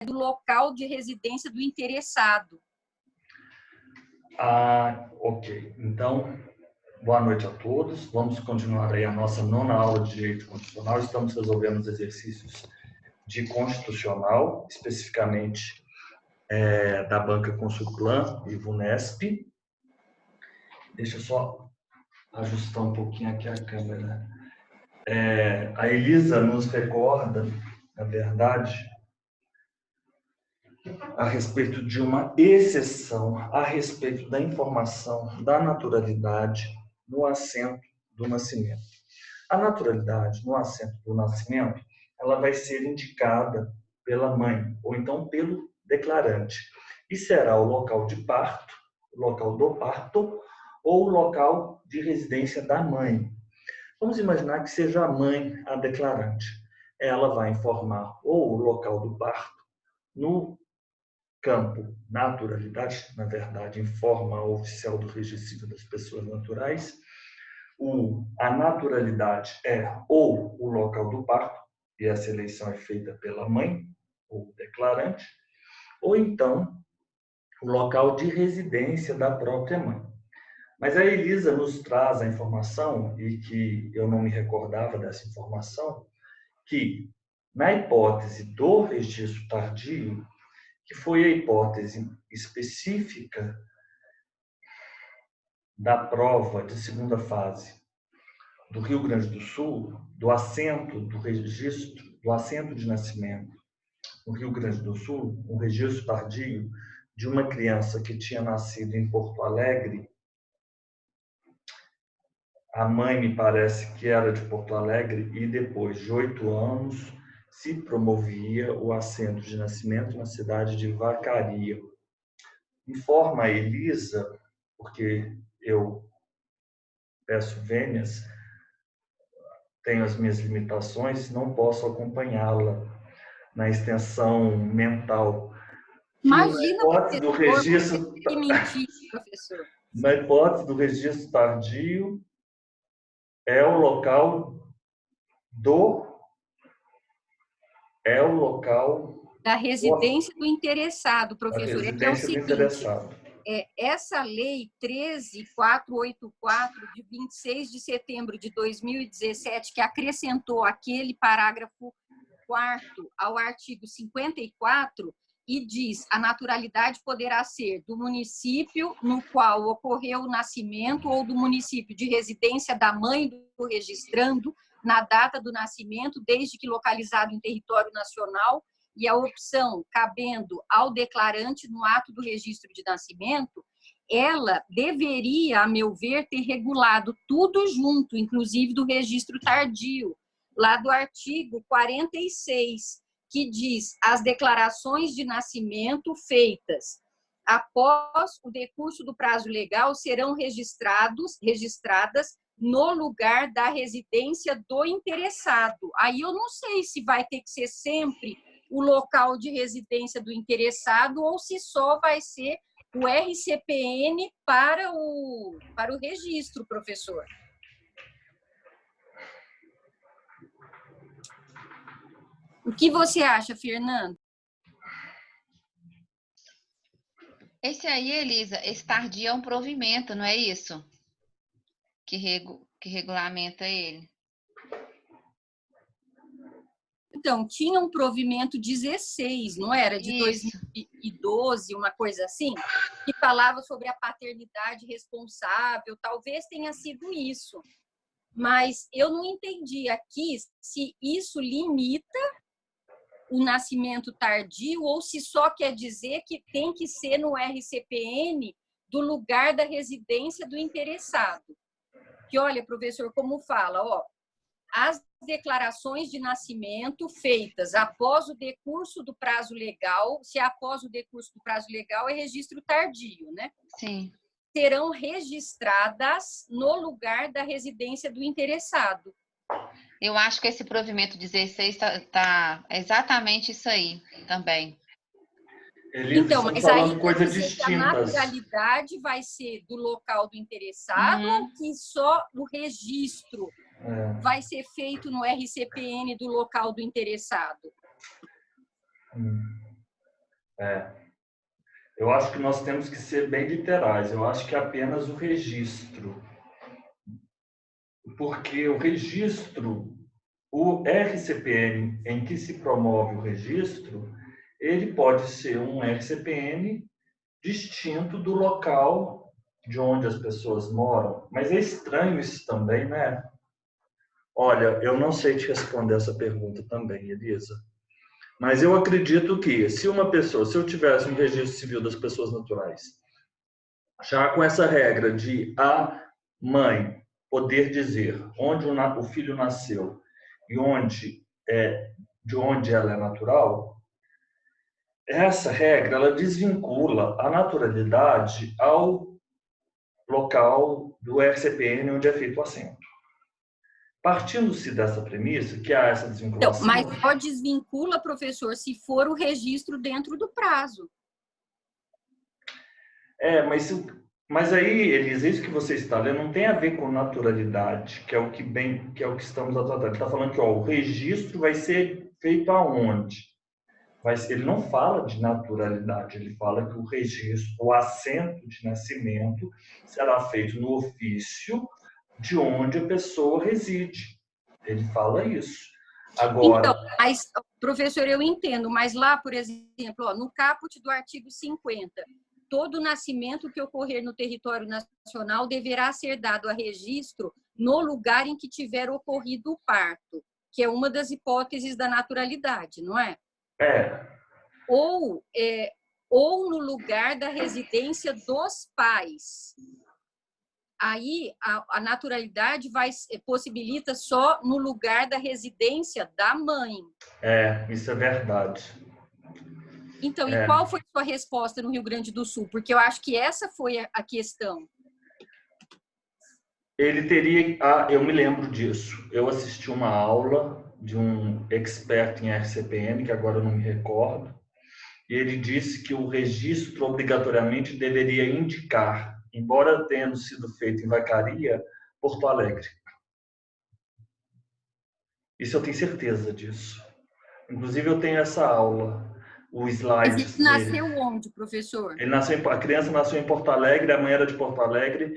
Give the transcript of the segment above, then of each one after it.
do local de residência do interessado. Ok. Então, boa noite a todos. Vamos continuar aí a nossa 9ª aula de Direito Constitucional. Estamos resolvendo os exercícios de Constitucional, especificamente da Banca Consulplan e VUNESP. Deixa eu só ajustar um pouquinho aqui a câmera. A Elisa nos recorda, na verdade, a respeito de uma exceção a respeito da informação da naturalidade no assento do nascimento. A naturalidade no assento do nascimento, ela vai ser indicada pela mãe ou então pelo declarante e será o local de parto, o local do parto ou o local de residência da mãe. Vamos imaginar que seja a mãe a declarante. Ela vai informar ou o local do parto no campo naturalidade, na verdade, em forma oficial do Registro Civil das Pessoas Naturais. A naturalidade é ou o local do parto, e essa eleição é feita pela mãe, ou declarante, ou então o local de residência da própria mãe. Mas a Elisa nos traz a informação, e que eu não me recordava dessa informação, que na hipótese do registro tardio, que foi a hipótese específica da prova de segunda fase do Rio Grande do Sul, do assento do registro, do assento de nascimento no Rio Grande do Sul, um registro tardio de uma criança que tinha nascido em Porto Alegre. A mãe me parece que era de Porto Alegre e depois de 8 anos se promovia o assento de nascimento na cidade de Vacaria. Informa a Elisa, porque eu peço vênias, tenho as minhas limitações, não posso acompanhá-la na extensão mental. Imagina, professor, do registro, que mentir, professor. na hipótese do registro tardio, é o local da residência do interessado, professor. É que é o seguinte, essa lei 13.484, de 26 de setembro de 2017, que acrescentou aquele parágrafo 4º ao artigo 54, e diz: a naturalidade poderá ser do município no qual ocorreu o nascimento ou do município de residência da mãe do registrando na data do nascimento, desde que localizado em território nacional, e a opção cabendo ao declarante no ato do registro de nascimento. Ela deveria, a meu ver, ter regulado tudo junto, inclusive do registro tardio, lá do artigo 46, que diz: as declarações de nascimento feitas após o decurso do prazo legal serão registradas no lugar da residência do interessado. Aí eu não sei se vai ter que ser sempre o local de residência do interessado ou se só vai ser o RCPN para o registro, professor. O que você acha, Fernando? Esse aí, Elisa, esse tardio é um provimento, não é isso? Que regulamenta ele. Então, tinha um provimento 16, não era? De 2012, uma coisa assim, que falava sobre a paternidade responsável, talvez tenha sido isso. Mas eu não entendi aqui se isso limita o nascimento tardio ou se só quer dizer que tem que ser no RCPN do lugar da residência do interessado. Que olha, professor, como fala, as declarações de nascimento feitas após o decurso do prazo legal, se após o decurso do prazo legal é registro tardio, né? Sim. Serão registradas no lugar da residência do interessado. Eu acho que esse provimento 16 tá exatamente isso aí também. Elisa, então, mas falando aí coisas distintas. A naturalidade vai ser do local do interessado ou que só o registro vai ser feito no RCPN do local do interessado? Eu acho que nós temos que ser bem literais. Eu acho que é apenas o registro. Porque o registro, o RCPN em que se promove o registro, ele pode ser um RCPN distinto do local de onde as pessoas moram. Mas é estranho isso também, né? Olha, eu não sei te responder essa pergunta também, Elisa. Mas eu acredito que se eu tivesse um registro civil das pessoas naturais, já com essa regra de a mãe poder dizer onde o filho nasceu e de onde ela é natural, essa regra ela desvincula a naturalidade ao local do RCPN onde é feito o assento. Partindo-se dessa premissa, que há essa Então, desvinculação... mas só desvincula, professor, se for o registro dentro do prazo. Mas aí, Elisa, isso que você está lendo não tem a ver com naturalidade, que é o que estamos a tratar. Ele está falando que o registro vai ser feito aonde? Ele não fala de naturalidade, ele fala que o registro, o assento de nascimento, será feito no ofício de onde a pessoa reside. Ele fala isso. Agora... Então, mas, professor, eu entendo, mas lá, por exemplo, no caput do artigo 50, todo nascimento que ocorrer no território nacional deverá ser dado a registro no lugar em que tiver ocorrido o parto, que é uma das hipóteses da naturalidade, não é? Ou no lugar da residência dos pais. Aí a naturalidade possibilita só no lugar da residência da mãe. Isso é verdade. Então, e qual foi a sua resposta no Rio Grande do Sul? Porque eu acho que essa foi a questão. Ele teria... eu me lembro disso. Eu assisti uma aula de um expert em RCPN, que agora eu não me recordo, e ele disse que o registro obrigatoriamente deveria indicar, embora tendo sido feito em Vacaria, Porto Alegre. Isso eu tenho certeza disso. Inclusive, eu tenho essa aula, o slide dele. Mas ele nasceu onde, professor? A criança nasceu em Porto Alegre, a mãe era de Porto Alegre,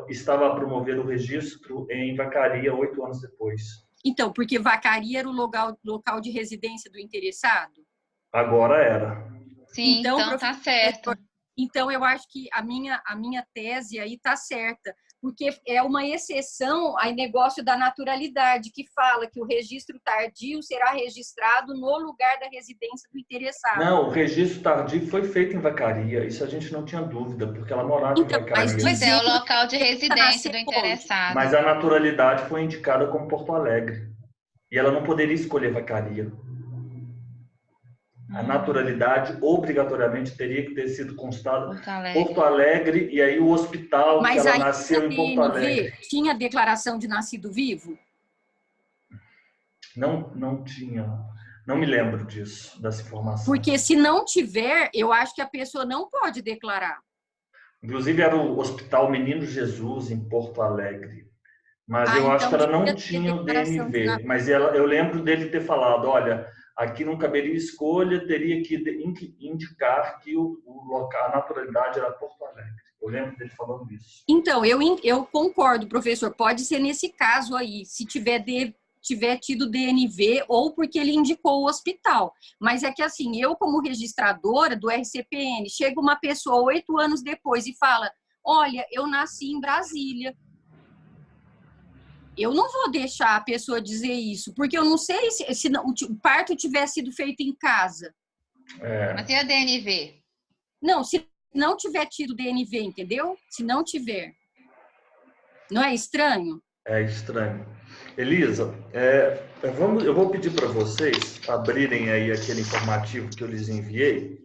estava a promover o registro em Vacaria 8 anos depois. Então, porque Vacaria era o local de residência do interessado? Agora era. Sim, então tá certo. Então, eu acho que a minha tese aí está certa, porque é uma exceção ao negócio da naturalidade, que fala que o registro tardio será registrado no lugar da residência do interessado. Não, o registro tardio foi feito em Vacaria, isso a gente não tinha dúvida, porque ela morava em Vacaria. Mas é o local de residência do interessado. Mas a naturalidade foi indicada como Porto Alegre, e ela não poderia escolher Vacaria. A naturalidade obrigatoriamente teria que ter sido constado Porto Alegre, e aí o hospital que ela nasceu em Porto Alegre. Tinha declaração de nascido vivo? Não tinha. Não me lembro disso, dessa informação. Porque se não tiver, eu acho que a pessoa não pode declarar. Inclusive era o Hospital Menino Jesus em Porto Alegre. Mas eu acho que ela não tinha o DNV. Mas eu lembro dele ter falado, olha, aqui não caberia escolha, teria que indicar que a naturalidade era Porto Alegre. Eu lembro dele falando isso. Então, eu concordo, professor. Pode ser nesse caso aí, se tiver tido DNV ou porque ele indicou o hospital. Mas é que assim, eu como registradora do RCPN, chega uma pessoa 8 anos depois e fala, olha, eu nasci em Brasília. Eu não vou deixar a pessoa dizer isso, porque eu não sei se o parto tivesse sido feito em casa. Mas e a DNV? Não, se não tiver tido DNV, entendeu? Se não tiver. Não é estranho? É estranho. Elisa, eu vou pedir para vocês abrirem aí aquele informativo que eu lhes enviei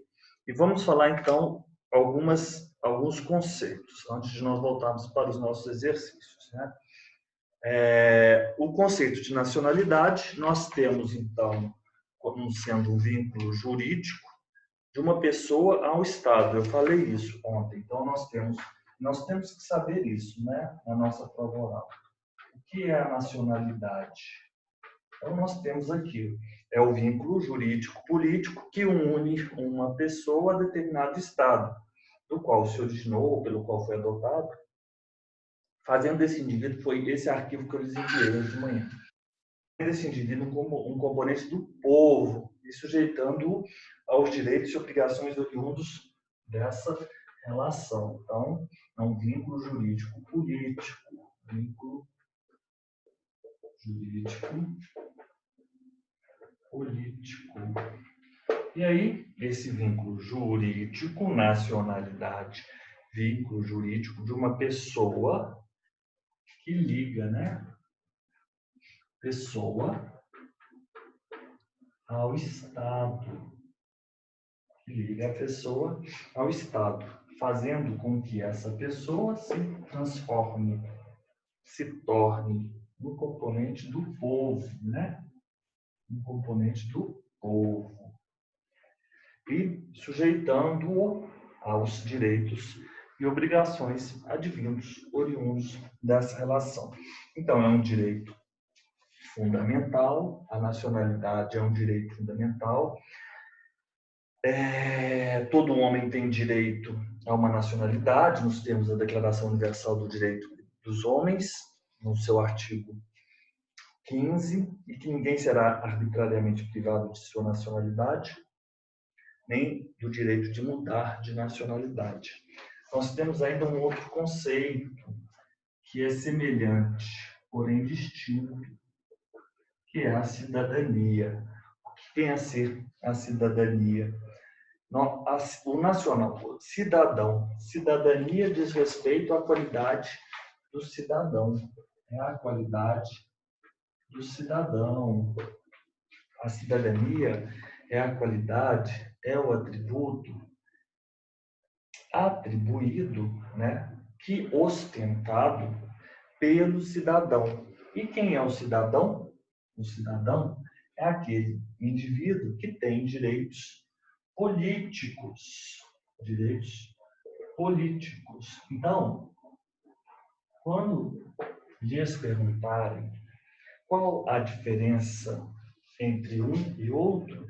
e vamos falar então alguns conceitos, antes de nós voltarmos para os nossos exercícios, né? O conceito de nacionalidade, nós temos, então, como sendo um vínculo jurídico de uma pessoa ao Estado. Eu falei isso ontem. Então, nós temos que saber isso, né, na nossa prova oral. O que é a nacionalidade? Então, nós temos aqui é o vínculo jurídico-político que une uma pessoa a determinado Estado, do qual se originou, pelo qual foi adotado. Fazendo desse indivíduo, foi esse arquivo que eu lhes enviei hoje de manhã. Esse indivíduo como um componente do povo e sujeitando-o aos direitos e obrigações oriundos dessa relação. Então, é um vínculo jurídico-político, vínculo jurídico-político. E aí, esse vínculo jurídico, nacionalidade, vínculo jurídico de uma pessoa que liga, né? Pessoa ao Estado. Que liga a pessoa ao Estado, fazendo com que essa pessoa se transforme, se torne um componente do povo, né? Um componente do povo. E sujeitando-o aos direitos e obrigações advindos, oriundos dessa relação. Então, é um direito fundamental, a nacionalidade é um direito fundamental. Todo homem tem direito a uma nacionalidade, nos termos da Declaração Universal do Direito dos Homens, no seu artigo 15, e que ninguém será arbitrariamente privado de sua nacionalidade, nem do direito de mudar de nacionalidade. Nós temos ainda um outro conceito que é semelhante, porém distinto, que é a cidadania. O que tem a ser a cidadania? O nacional, cidadão, cidadania diz respeito à qualidade do cidadão, é a qualidade do cidadão. A cidadania é a qualidade, é o atributo atribuído, né, que ostentado pelo cidadão. E quem é o cidadão? O cidadão é aquele indivíduo que tem direitos políticos. Direitos políticos. Então, quando lhes perguntarem qual a diferença entre um e outro,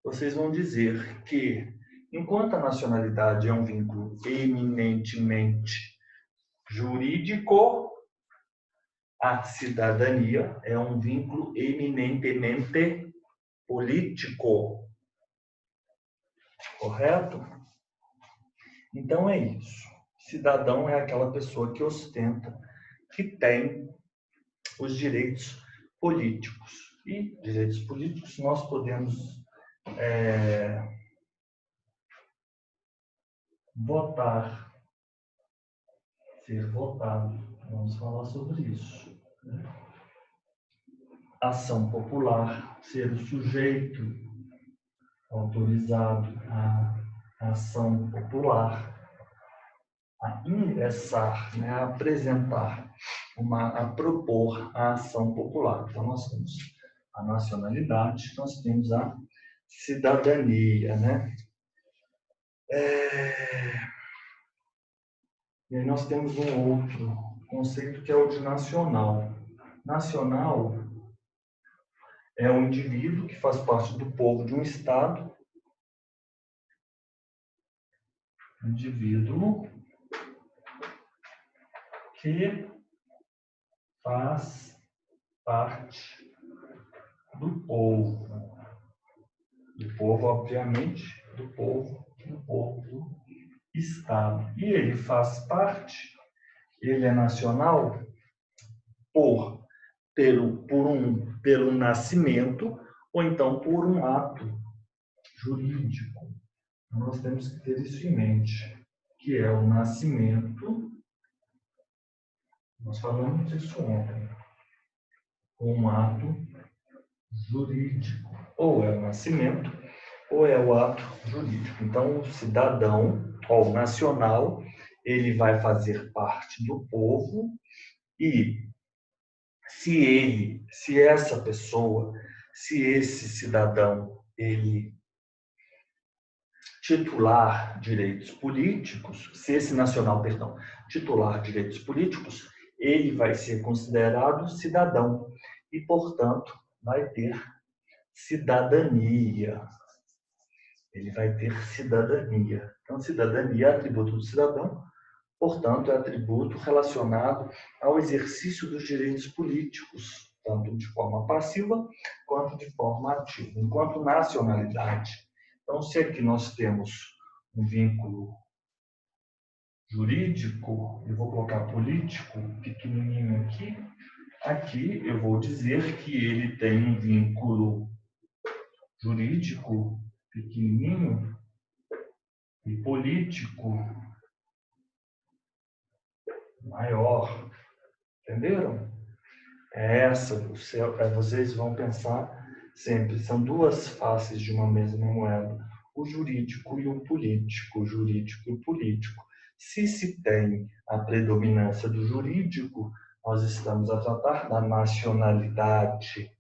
vocês vão dizer que, enquanto a nacionalidade é um vínculo eminentemente jurídico, a cidadania é um vínculo eminentemente político. Correto? Então é isso. Cidadão é aquela pessoa que ostenta, que tem os direitos políticos. E direitos políticos nós podemos votar, ser votado. Vamos falar sobre isso. Né? Ação popular, ser o sujeito autorizado à ação popular, a ingressar, né, a apresentar, a propor a ação popular. Então, nós temos a nacionalidade, nós temos a cidadania, né? E aí nós temos um outro conceito que é o de nacional. Nacional é um indivíduo que faz parte do povo de um estado, indivíduo que faz parte do povo, obviamente, do povo do estado. E ele faz parte, ele é nacional pelo nascimento ou então por um ato jurídico. Então, nós temos que ter isso em mente, que é o nascimento. Nós falamos disso ontem. Um ato jurídico. Ou é o nascimento, ou é o ato jurídico. Então, o cidadão, ou nacional, ele vai fazer parte do povo e se essa pessoa, se esse cidadão, ele titular direitos políticos, se esse nacional, perdão, titular direitos políticos, ele vai ser considerado cidadão e, portanto, vai ter cidadania. Ele vai ter cidadania. Então, cidadania é atributo do cidadão, portanto, é atributo relacionado ao exercício dos direitos políticos, tanto de forma passiva quanto de forma ativa, enquanto nacionalidade. Então, se aqui nós temos um vínculo jurídico, eu vou colocar político, pequenininho aqui, aqui eu vou dizer que ele tem um vínculo jurídico, pequenininho, e político, maior. Entenderam? Vocês vão pensar sempre, são duas faces de uma mesma moeda, o jurídico e o político, o jurídico e o político. Se se tem a predominância do jurídico, nós estamos a tratar da nacionalidade.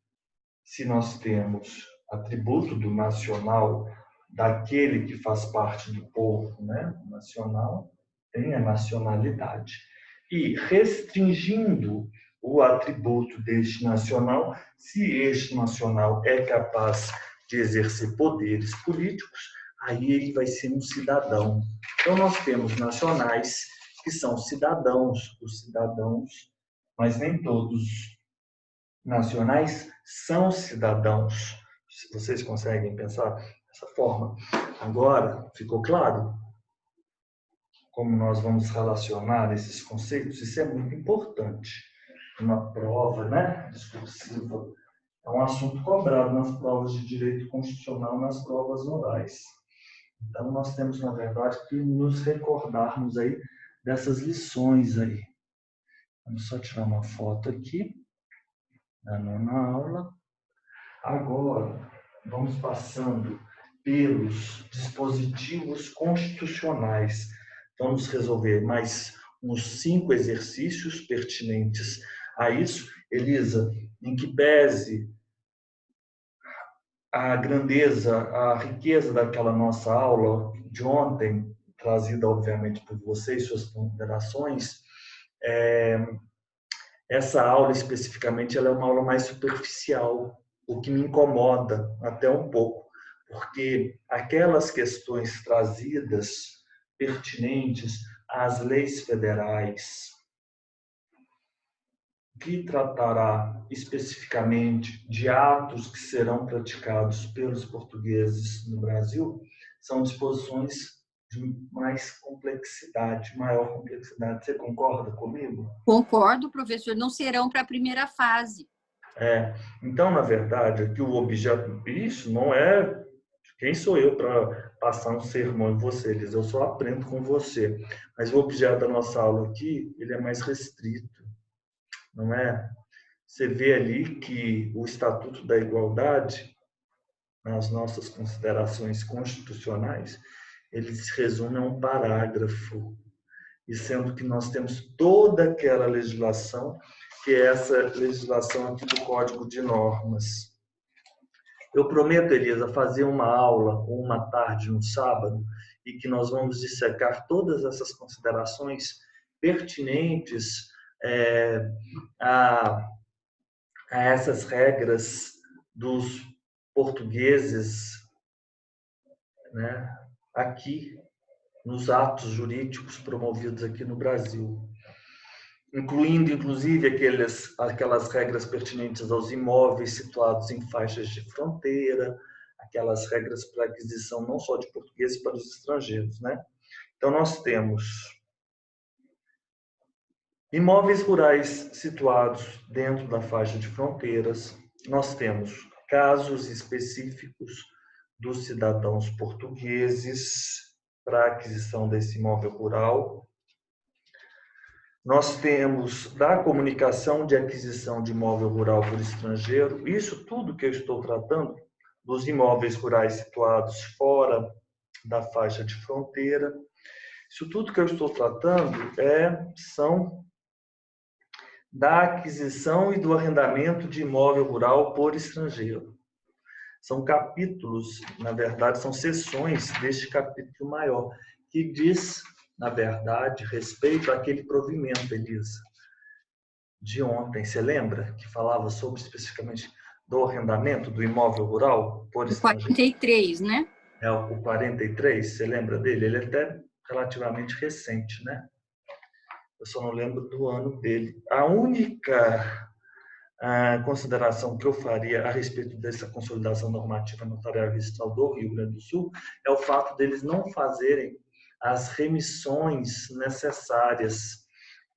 Se nós temos atributo do nacional, daquele que faz parte do povo, né? Nacional, tem a nacionalidade. E restringindo o atributo deste nacional, se este nacional é capaz de exercer poderes políticos, aí ele vai ser um cidadão. Então, nós temos nacionais que são cidadãos, os cidadãos, mas nem todos nacionais são cidadãos. Se vocês conseguem pensar dessa forma. Agora, ficou claro como nós vamos relacionar esses conceitos? Isso é muito importante. Uma prova, né, discursiva é um assunto cobrado nas provas de direito constitucional, nas provas orais. Então, nós temos, na verdade, que nos recordarmos aí dessas lições aí. Vamos só tirar uma foto aqui, da nona aula. Agora, vamos passando pelos dispositivos constitucionais. Vamos resolver mais uns 5 exercícios pertinentes a isso. Elisa, em que pese a grandeza, a riqueza daquela nossa aula de ontem, trazida, obviamente, por vocês, suas ponderações, essa aula, especificamente, ela é uma aula mais superficial, o que me incomoda até um pouco, porque aquelas questões trazidas, pertinentes às leis federais, que tratará especificamente de atos que serão praticados pelos portugueses no Brasil, são disposições de mais complexidade, maior complexidade. Você concorda comigo? Concordo, professor. Não serão para a primeira fase. Então, na verdade, aqui o objeto, isso não é quem sou eu para passar um sermão em você, Elisa? Eu só aprendo com você. Mas o objeto da nossa aula aqui, ele é mais restrito, não é? Você vê ali que o Estatuto da Igualdade, nas nossas considerações constitucionais, ele se resume a um parágrafo. E sendo que nós temos toda aquela legislação, que é essa legislação aqui do Código de Normas. Eu prometo, Elisa, fazer uma aula ou uma tarde no sábado e que nós vamos dissecar todas essas considerações pertinentes a essas regras dos portugueses, né, aqui nos atos jurídicos promovidos aqui no Brasil, incluindo, inclusive, aquelas regras pertinentes aos imóveis situados em faixas de fronteira, aquelas regras para aquisição não só de portugueses para os estrangeiros, né? Então, nós temos imóveis rurais situados dentro da faixa de fronteiras, nós temos casos específicos dos cidadãos portugueses para a aquisição desse imóvel rural. Nós temos da comunicação de aquisição de imóvel rural por estrangeiro. Isso tudo que eu estou tratando dos imóveis rurais situados fora da faixa de fronteira. Isso tudo que eu estou tratando são da aquisição e do arrendamento de imóvel rural por estrangeiro. São capítulos, na verdade, são seções deste capítulo maior, que diz, na verdade, respeito àquele provimento, Elisa, de ontem. Você lembra que falava sobre especificamente do arrendamento do imóvel rural por O estrangeiro. 43, né? É o 43, você lembra dele? Ele é até relativamente recente, né? Eu só não lembro do ano dele. A única consideração que eu faria a respeito dessa consolidação normativa notarial registral do Rio Grande do Sul é o fato deles não fazerem as remissões necessárias.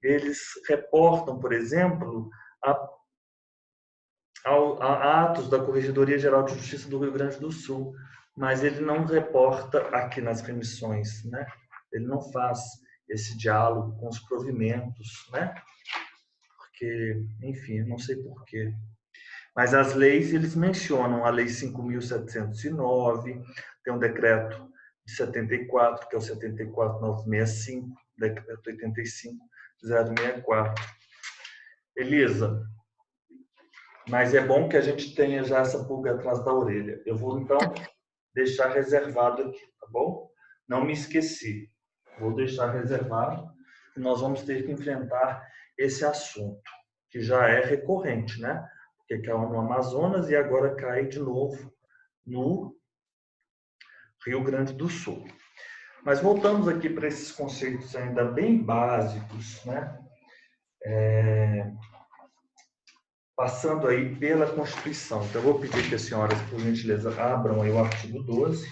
Eles reportam, por exemplo, a atos da Corregedoria Geral de Justiça do Rio Grande do Sul, mas ele não reporta aqui nas remissões, né? Ele não faz esse diálogo com os provimentos, né? Porque, enfim, não sei porquê. Mas as leis, eles mencionam a Lei 5.709, tem um decreto de 74, que é o 74.965, decreto 85.064. Elisa, mas é bom que a gente tenha já essa pulga atrás da orelha. Eu vou, então, deixar reservado aqui, tá bom? Não me esqueci. Vou deixar reservado e nós vamos ter que enfrentar esse assunto, que já é recorrente, né? Porque caiu no Amazonas e agora cai de novo no Rio Grande do Sul. Mas voltamos aqui para esses conceitos ainda bem básicos, né? Passando aí pela Constituição. Então, eu vou pedir que as senhoras, por gentileza, abram aí o artigo 12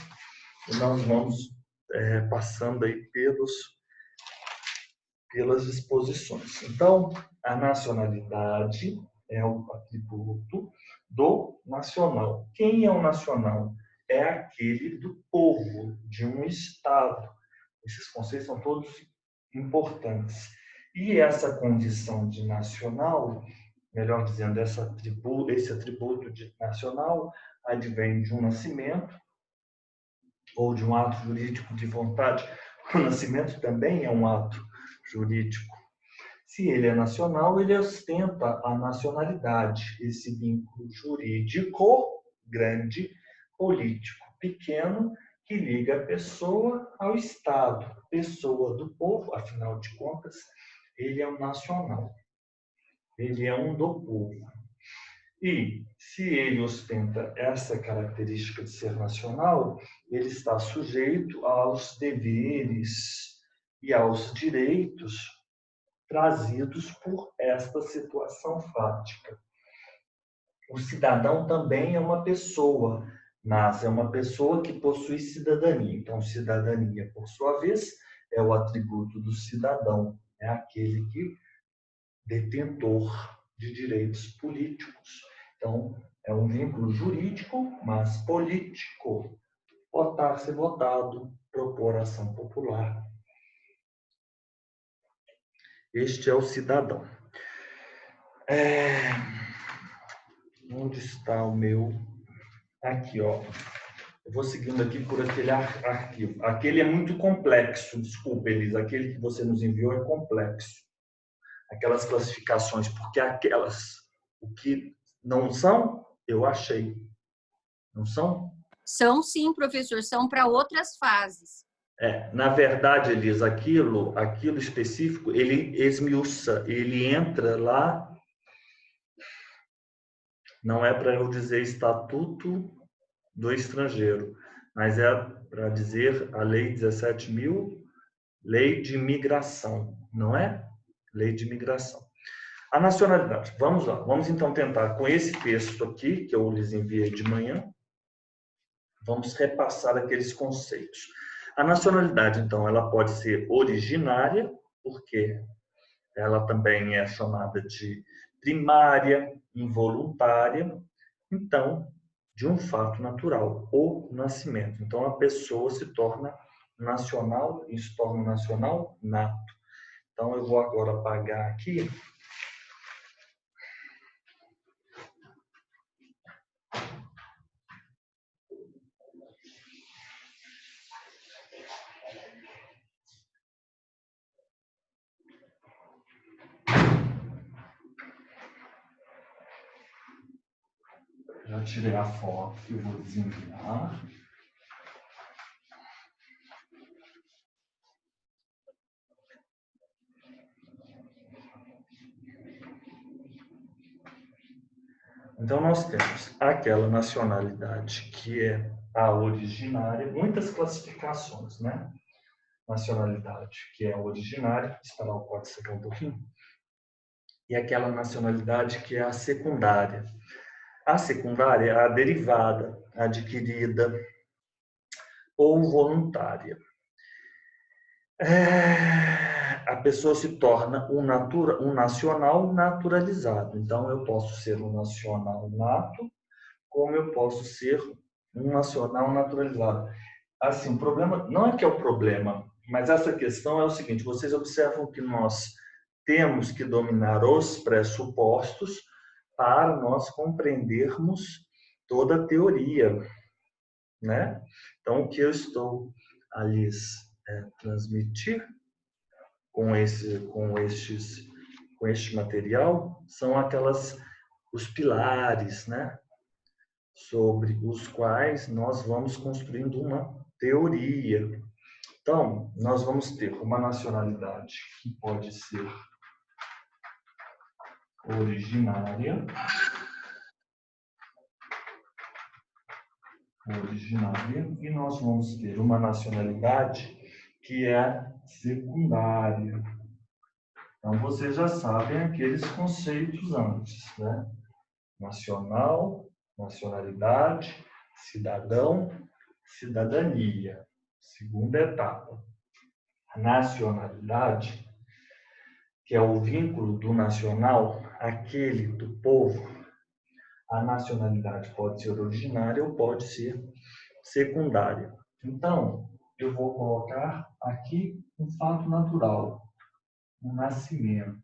e nós vamos passando aí pelas disposições. Então, a nacionalidade é o atributo do nacional. Quem é o nacional? É aquele do povo, de um Estado. Esses conceitos são todos importantes. E essa condição de nacional, melhor dizendo, esse atributo de nacional, advém de um nascimento ou de um ato jurídico de vontade. O nascimento também é um ato jurídico. Se ele é nacional, ele ostenta a nacionalidade, esse vínculo jurídico grande, político pequeno, que liga a pessoa ao Estado, pessoa do povo, afinal de contas, ele é um nacional, ele é um do povo. E, se ele ostenta essa característica de ser nacional, ele está sujeito aos deveres e aos direitos trazidos por esta situação fática. O cidadão também é uma pessoa, mas é uma pessoa que possui cidadania. Então, cidadania, por sua vez, é o atributo do cidadão, é aquele que detentor de direitos políticos. Então, é um vínculo jurídico, mas político. Votar, ser votado, propor ação popular. Este é o cidadão. Onde está o meu? Aqui, ó. Eu vou seguindo aqui por aquele arquivo. Aquele é muito complexo, desculpa, Elisa. Aquele que você nos enviou é complexo. Aquelas classificações, porque aquelas, o que não são, eu achei. Não são? São sim, professor, são para outras fases. Na verdade, Elisa, aquilo específico, ele esmiuça, ele entra lá, não é para eu dizer estatuto do estrangeiro, mas é para dizer a Lei 17.000, Lei de Imigração, não é? Lei de Imigração. A nacionalidade, vamos lá, vamos então tentar com esse texto aqui, que eu lhes enviei de manhã, vamos repassar aqueles conceitos. A nacionalidade, então, ela pode ser originária, porque ela também é chamada de primária, involuntária, então, de um fato natural, ou nascimento. Então, a pessoa se torna nacional e se torna nacional nato. Então, eu vou agora apagar aqui. Já tirei a foto que eu vou desenviar. Então, nós temos aquela nacionalidade que é a originária, muitas classificações, né? Nacionalidade que é a originária, esperar o código secar um pouquinho, e aquela nacionalidade que é a secundária. A secundária é a derivada, adquirida ou voluntária. A pessoa se torna um nacional naturalizado. Então, eu posso ser um nacional nato, como eu posso ser um nacional naturalizado. Assim, o problema não é que é o problema, mas essa questão é o seguinte: vocês observam que nós temos que dominar os pressupostos para nós compreendermos toda a teoria, né? Então, o que eu estou a lhes transmitir com este material são os pilares, né? Sobre os quais nós vamos construindo uma teoria. Então, nós vamos ter uma nacionalidade que pode ser originária, e nós vamos ter uma nacionalidade que é secundária. Então, vocês já sabem aqueles conceitos antes, né? Nacional, nacionalidade, cidadão, cidadania. Segunda etapa. A nacionalidade, que é o vínculo do nacional, aquele do povo. A nacionalidade pode ser originária ou pode ser secundária. Então, eu vou colocar aqui um fato natural, o nascimento.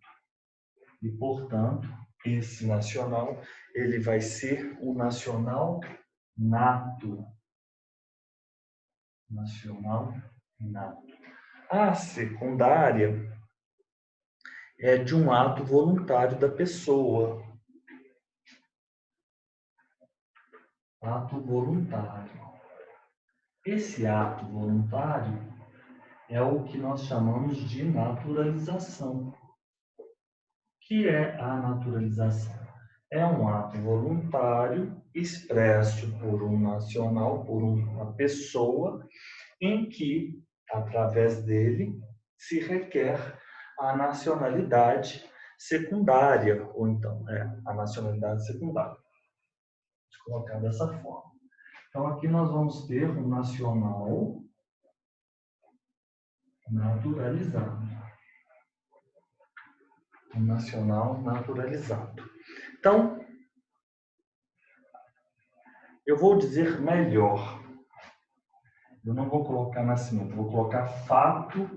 E, portanto, esse nacional, ele vai ser o nacional nato. Nacional nato. A secundária é de um ato voluntário da pessoa. Ato voluntário. Esse ato voluntário é o que nós chamamos de naturalização. O que é a naturalização? É um ato voluntário expresso por um nacional, por uma pessoa, em que, através dele, se requer a nacionalidade secundária, ou então, a nacionalidade secundária. Vou colocar dessa forma. Então, aqui nós vamos ter um nacional naturalizado. Um nacional naturalizado. Então, eu vou dizer melhor. Eu não vou colocar nascimento, vou colocar fato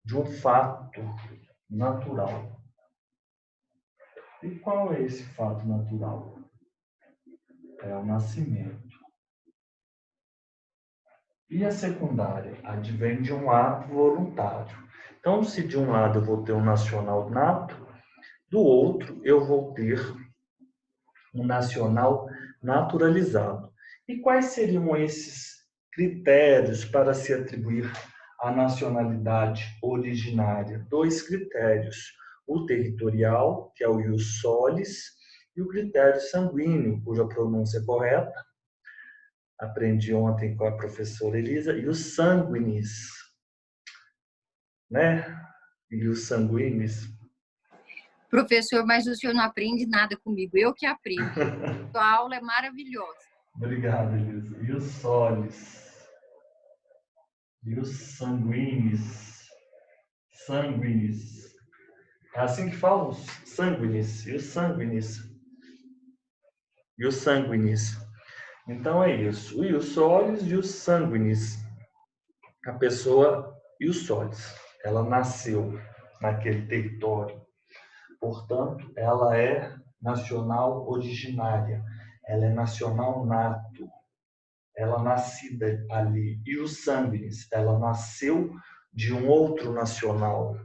de um fato natural. E qual é esse fato natural? É o nascimento. E a secundária? Advém de um ato voluntário. Então, se de um lado eu vou ter um nacional nato, do outro eu vou ter um nacional naturalizado. E quais seriam esses critérios para se atribuir a nacionalidade originária? 2 critérios: o territorial, que é o ius solis, e o critério sanguíneo, cuja pronúncia é correta. Aprendi ontem com a professora Elisa, e os sanguinis, né? E os sanguíneos. Professor, mas o senhor não aprende nada comigo, eu que aprendo. Sua aula é maravilhosa. Obrigado, Elisa. E os solis. E os sanguíneos. Sanguíneos. É assim que falam? Os sanguíneos. E os sanguíneos. E os sanguíneos. Então é isso. O ius solis e os sanguíneos. A pessoa ius solis. Ela nasceu naquele território. Portanto, ela é nacional originária. Ela é nacional nato. Ela nascida ali. E os sanguíneos. Ela nasceu de um outro nacional.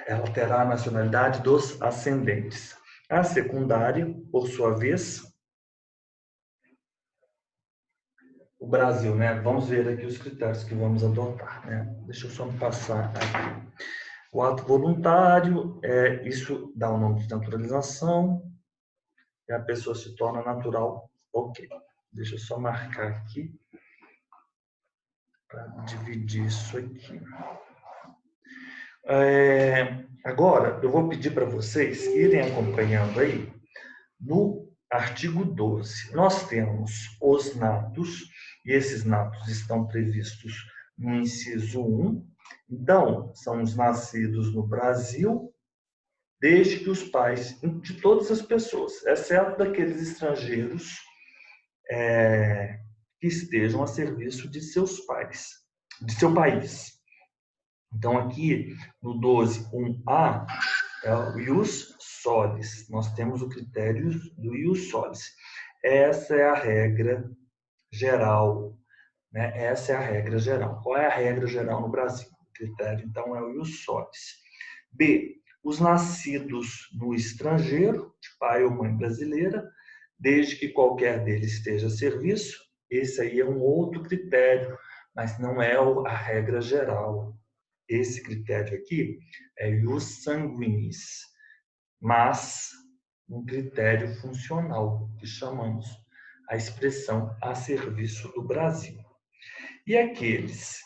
Ela terá a nacionalidade dos ascendentes. A secundária, por sua vez, o Brasil, né? Vamos ver aqui os critérios que vamos adotar, né? Deixa eu só me passar aqui. O ato voluntário, isso dá o nome de naturalização, e a pessoa se torna natural. Ok. Deixa eu só marcar aqui, para dividir isso aqui. Agora, eu vou pedir para vocês irem acompanhando aí, no artigo 12, nós temos os natos, e esses natos estão previstos no inciso 1. Então, são os nascidos no Brasil, desde que os pais, de todas as pessoas, exceto daqueles estrangeiros que estejam a serviço de seus pais, de seu país. Então, aqui no 12, 1A, é o ius solis. Nós temos o critério do ius solis. Essa é a regra geral, né? Essa é a regra geral. Qual é a regra geral no Brasil? O critério, então, é o ius solis. B. Os nascidos no estrangeiro, de pai ou mãe brasileira, desde que qualquer deles esteja a serviço. Esse aí é um outro critério, mas não é a regra geral. Esse critério aqui é ius sanguinis, mas um critério funcional, que chamamos a expressão a serviço do Brasil. E aqueles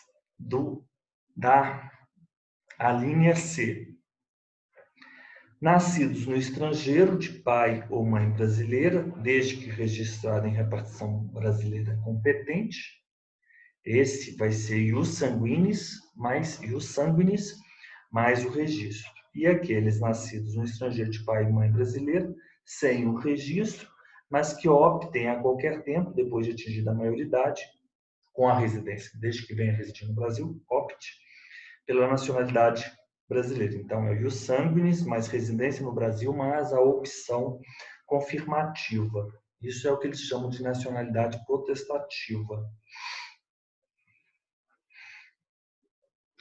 da linha C, nascidos no estrangeiro de pai ou mãe brasileira, desde que registrado em repartição brasileira competente, esse vai ser ius sanguinis mais o registro. E aqueles nascidos no estrangeiro de pai e mãe brasileiro, sem o registro, mas que optem a qualquer tempo, depois de atingida a maioridade, com a residência, desde que venha residir no Brasil, opte pela nacionalidade brasileira. Então, é o ius sanguinis, mais residência no Brasil, mais a opção confirmativa. Isso é o que eles chamam de nacionalidade potestativa.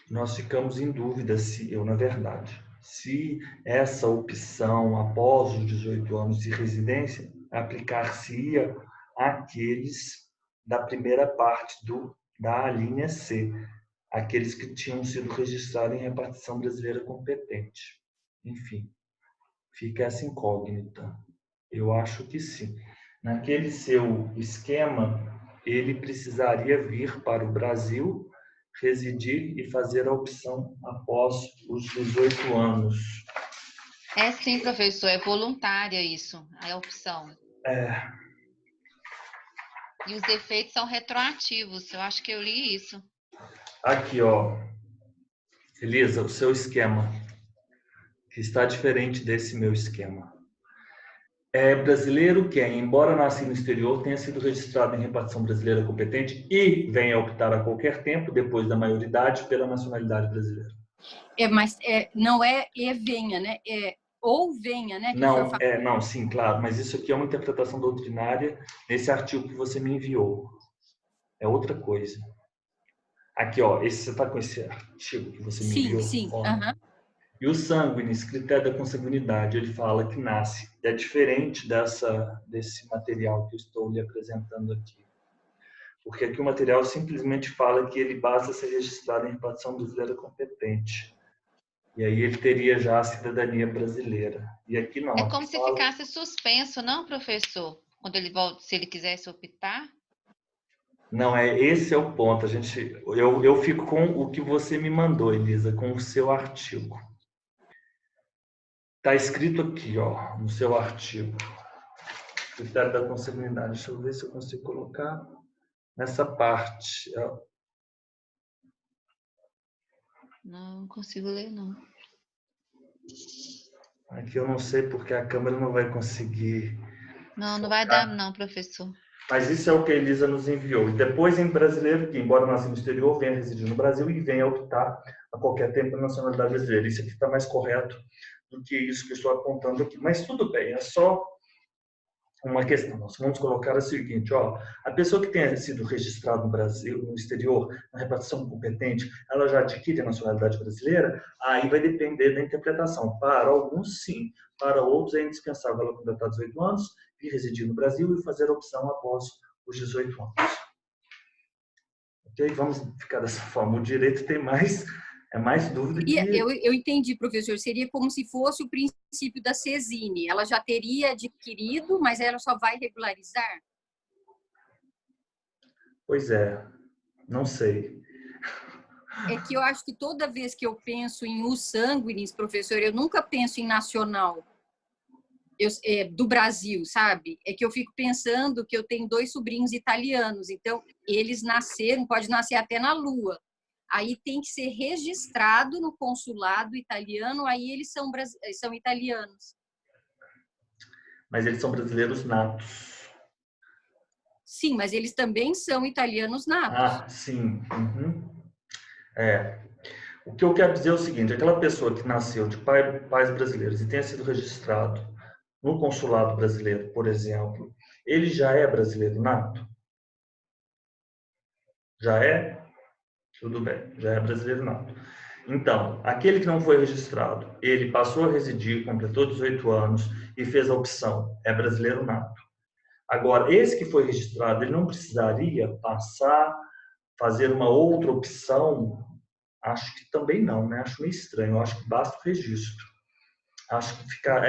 Nós ficamos em dúvida se essa opção após os 18 anos de residência aplicar-se-ia àqueles da primeira parte da linha C, aqueles que tinham sido registrados em repartição brasileira competente. Enfim, fica essa incógnita. Eu acho que sim. Naquele seu esquema, ele precisaria vir para o Brasil, residir e fazer a opção após os 18 anos. É sim, professor, é voluntária isso, a opção. E os efeitos são retroativos, eu acho que eu li isso. Aqui, ó, Elisa, o seu esquema, que está diferente desse meu esquema. É brasileiro que, embora nascido no exterior, tenha sido registrado em repartição brasileira competente e venha optar a qualquer tempo, depois da maioridade, pela nacionalidade brasileira. Mas não é e venha, né? É ou venha, né? Não, sim, claro, mas isso aqui é uma interpretação doutrinária nesse artigo que você me enviou. É outra coisa. Aqui, ó, você está com esse artigo que você me enviou? Sim. E o sanguinis, critério da consanguinidade, ele fala que nasce. É diferente desse material que eu estou lhe apresentando aqui. Porque aqui o material simplesmente fala que ele basta ser registrado em repartição brasileira competente. E aí ele teria já a cidadania brasileira. E aqui não. É como se ficasse suspenso, não, professor? Quando ele volta, se ele quisesse optar? Não, esse é o ponto. Eu fico com o que você me mandou, Elisa, com o seu artigo. Está escrito aqui, ó, no seu artigo. Critério da consanguinidade. Deixa eu ver se eu consigo colocar nessa parte. Ó. Não consigo ler, não. Aqui eu não sei porque a câmera não vai conseguir. Não vai dar, não, professor. Mas isso é o que a Elisa nos enviou. E depois, em brasileiro, que embora nasça no exterior, venha residir no Brasil e venha optar a qualquer tempo pela nacionalidade brasileira. Isso aqui está mais correto do que isso que eu estou apontando aqui. Mas tudo bem, é só uma questão. Nós vamos colocar o seguinte, ó, a pessoa que tenha sido registrada no Brasil, no exterior, na repartição competente, ela já adquire a nacionalidade brasileira? Aí vai depender da interpretação. Para alguns, sim. Para outros, é indispensável ela completar 18 anos, vir residir no Brasil e fazer a opção após os 18 anos. Ok? Vamos ficar dessa forma. O direito tem mais É mais dúvida E que... eu entendi, professor. Seria como se fosse o princípio da Cesine. Ela já teria adquirido, mas ela só vai regularizar? Pois é, não sei. É que eu acho que toda vez que eu penso em us sanguinis, professor, eu nunca penso em nacional do Brasil, sabe? É que eu fico pensando que eu tenho 2 sobrinhos italianos, então eles nasceram, pode nascer até na Lua. Aí tem que ser registrado no consulado italiano, aí eles são italianos. Mas eles são brasileiros natos. Sim, mas eles também são italianos natos. Ah, sim. Uhum. O que eu quero dizer é o seguinte, aquela pessoa que nasceu de pais brasileiros e tenha sido registrado no consulado brasileiro, por exemplo, ele já é brasileiro nato? Já é? Tudo bem, já é brasileiro nato. Então, aquele que não foi registrado, ele passou a residir, completou 18 anos e fez a opção, é brasileiro nato. Agora, esse que foi registrado, ele não precisaria passar, fazer uma outra opção? Acho que também não, né? Acho meio estranho. Eu acho que basta o registro. Acho que fica...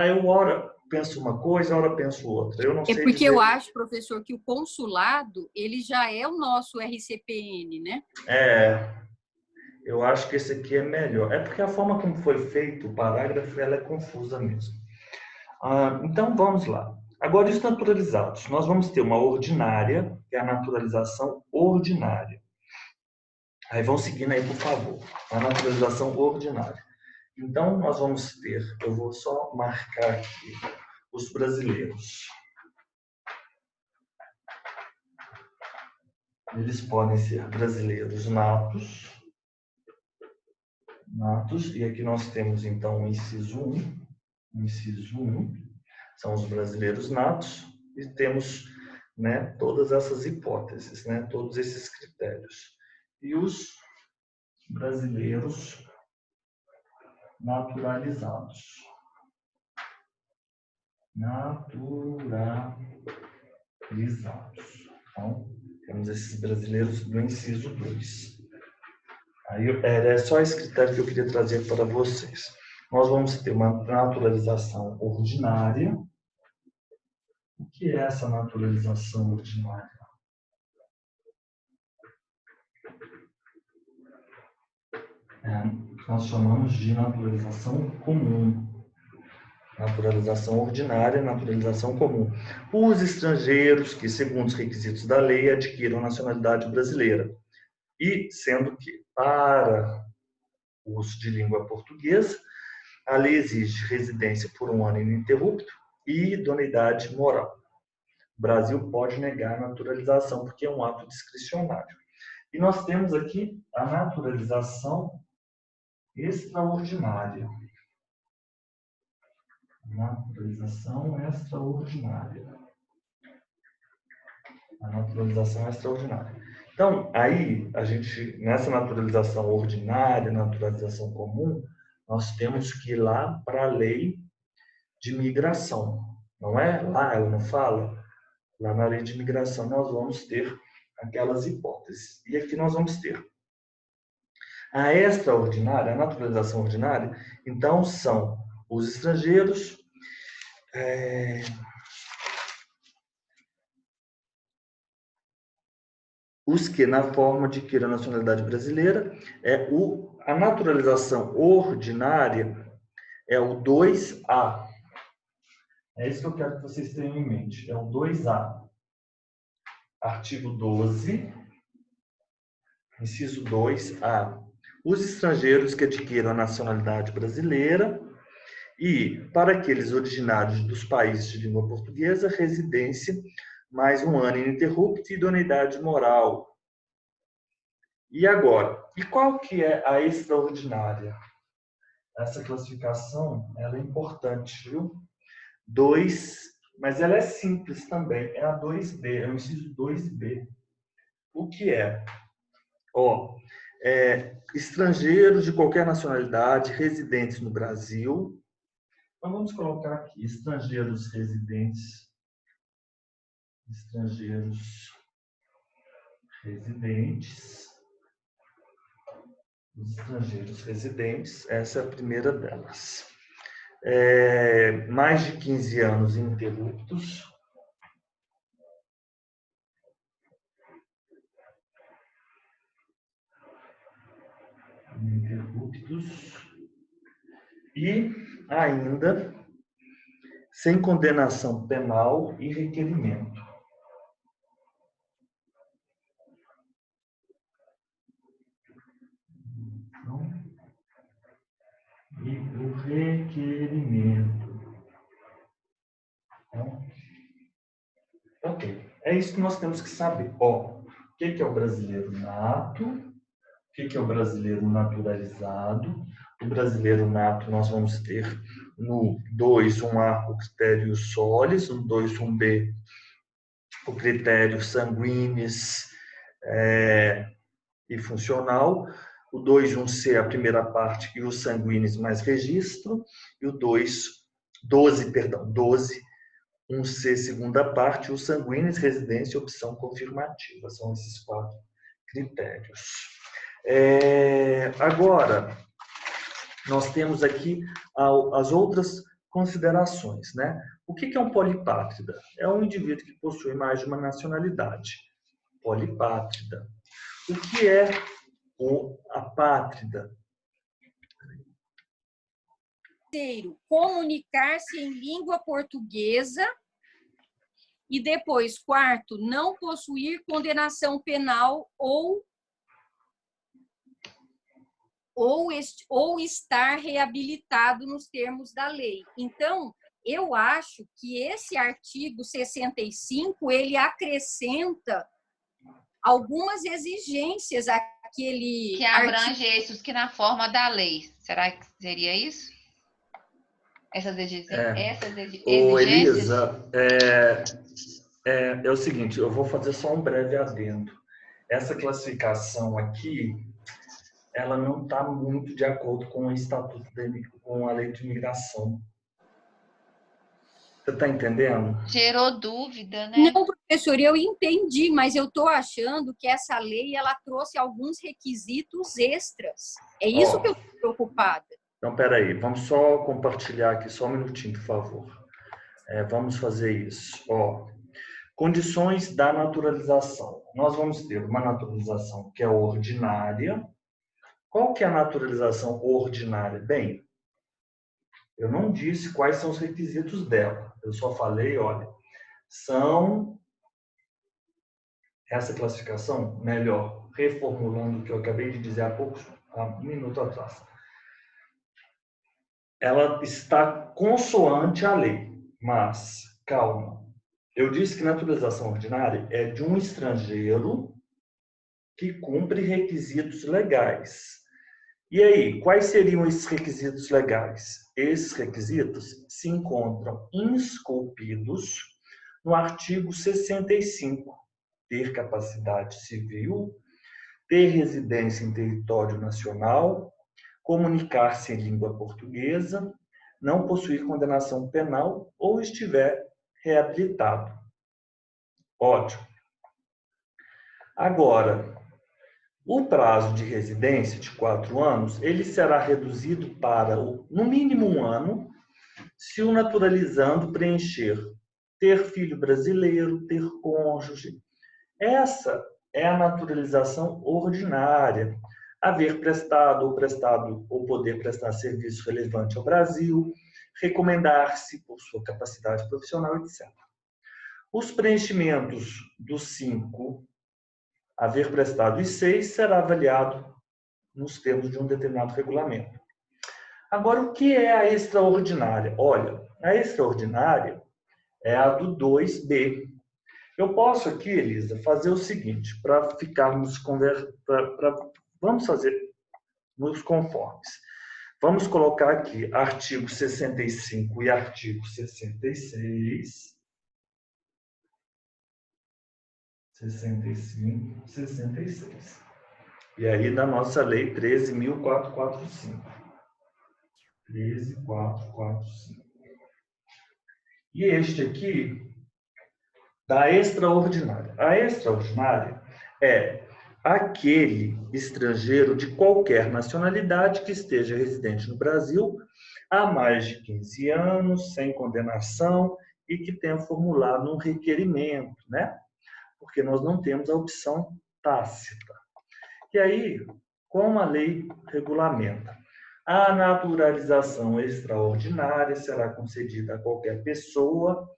eu ora penso uma coisa, ora penso outra. Eu não É sei porque eu dizer... acho, professor, que o consulado, ele já é o nosso RCPN, né? É, eu acho que esse aqui é melhor. É porque a forma como foi feito o parágrafo, ela é confusa mesmo. Então, vamos lá. Agora, os naturalizados. Nós vamos ter uma ordinária, que é a naturalização ordinária. Aí vão seguindo aí, por favor. A naturalização ordinária. Então, nós vamos ter, eu vou só marcar aqui, os brasileiros. Eles podem ser brasileiros natos, e aqui nós temos, então, o inciso 1, são os brasileiros natos, e temos, né, todas essas hipóteses, né, todos esses critérios. E os brasileiros naturalizados. Então, temos esses brasileiros do inciso 2. Aí, era só esse critério que eu queria trazer para vocês. Nós vamos ter uma naturalização ordinária. O que é essa naturalização ordinária? Nós chamamos de naturalização comum. Naturalização ordinária, naturalização comum. Os estrangeiros que, segundo os requisitos da lei, adquiram nacionalidade brasileira. E, sendo que, para o uso de língua portuguesa, a lei exige residência por 1 ano ininterrupto e idoneidade moral. O Brasil pode negar a naturalização, porque é um ato discricionário. E nós temos aqui a naturalização extraordinária. Naturalização extraordinária. A naturalização extraordinária. Então, aí, a gente, nessa naturalização ordinária, naturalização comum, nós temos que ir lá para a lei de migração. Não é? Lá ela não fala? Lá na lei de migração nós vamos ter aquelas hipóteses. E aqui nós vamos ter a extraordinária, a naturalização ordinária, então são os estrangeiros, os que na forma adquirem a nacionalidade brasileira, a naturalização ordinária é o 2A. É isso que eu quero que vocês tenham em mente, é o 2A. Artigo 12, inciso 2A. Os estrangeiros que adquiram a nacionalidade brasileira e, para aqueles originários dos países de língua portuguesa, residência mais 1 ano ininterrupto e idoneidade moral. E agora, e qual que é a extraordinária? Essa classificação, ela é importante, viu? 2, mas ela é simples também, é a 2B, é o inciso 2B. O que é? Estrangeiros de qualquer nacionalidade residentes no Brasil. Então, vamos colocar aqui, estrangeiros residentes Os estrangeiros residentes, essa é a primeira delas. Mais de 15 anos ininterruptos. E ainda sem condenação penal e requerimento. E o requerimento. Ok, é isso que nós temos que saber. O que é o brasileiro nato? O que é o brasileiro naturalizado? O brasileiro nato nós vamos ter no 2.1a o critério solis, no 2.1b o critério sanguíneos e funcional, o 2.1c a primeira parte e o sanguíneos mais registro, e o 12.1c segunda parte, o sanguíneos, residência e opção confirmativa. São esses 4 critérios. Agora, nós temos aqui as outras considerações, né? O que é um polipátrida? É um indivíduo que possui mais de uma nacionalidade. Polipátrida. O que é a pátrida? Terceiro, comunicar-se em língua portuguesa. E depois, quarto, não possuir condenação penal ou estar reabilitado nos termos da lei. Então, eu acho que esse artigo 65, ele acrescenta algumas exigências àquele que abrange esses que na forma da lei. Será que seria isso? Essas exigências? Elisa, é o seguinte, eu vou fazer só um breve adendo. Essa classificação aqui, ela não está muito de acordo com o Estatuto com a Lei de Imigração. Você está entendendo? Gerou dúvida, né? Não, professor, eu entendi, mas eu estou achando que essa lei ela trouxe alguns requisitos extras. É isso que eu estou preocupada. Então, peraí, vamos só compartilhar aqui, só um minutinho, por favor. Vamos fazer isso. Condições da naturalização. Nós vamos ter uma naturalização que é ordinária. Qual que é a naturalização ordinária? Bem, eu não disse quais são os requisitos dela. Eu só falei, olha, são essa classificação, melhor, reformulando o que eu acabei de dizer há um minuto atrás. Ela está consoante à lei, mas, calma, eu disse que naturalização ordinária é de um estrangeiro que cumpre requisitos legais. E aí, quais seriam esses requisitos legais? Esses requisitos se encontram esculpidos no artigo 65. Ter capacidade civil, ter residência em território nacional, comunicar-se em língua portuguesa, não possuir condenação penal ou estiver reabilitado. Ótimo. Agora, o prazo de residência de 4 anos, ele será reduzido para, no mínimo, 1 ano, se o naturalizando preencher ter filho brasileiro, ter cônjuge. Essa é a naturalização ordinária. Haver prestado ou poder prestar serviço relevante ao Brasil, recomendar-se por sua capacidade profissional, etc. Os preenchimentos dos 5, haver prestado e 6, será avaliado nos termos de um determinado regulamento. Agora, o que é a extraordinária? Olha, a extraordinária é a do 2B. Eu posso aqui, Elisa, fazer o seguinte, para ficarmos vamos fazer nos conformes. Vamos colocar aqui artigo 65 e artigo 66. 65, 66. E aí da nossa lei 13.445. 13.445. E este aqui da extraordinária. A extraordinária é aquele estrangeiro de qualquer nacionalidade que esteja residente no Brasil há mais de 15 anos, sem condenação e que tenha formulado um requerimento, né? Porque nós não temos a opção tácita. E aí, como a lei regulamenta? A naturalização extraordinária será concedida a qualquer pessoa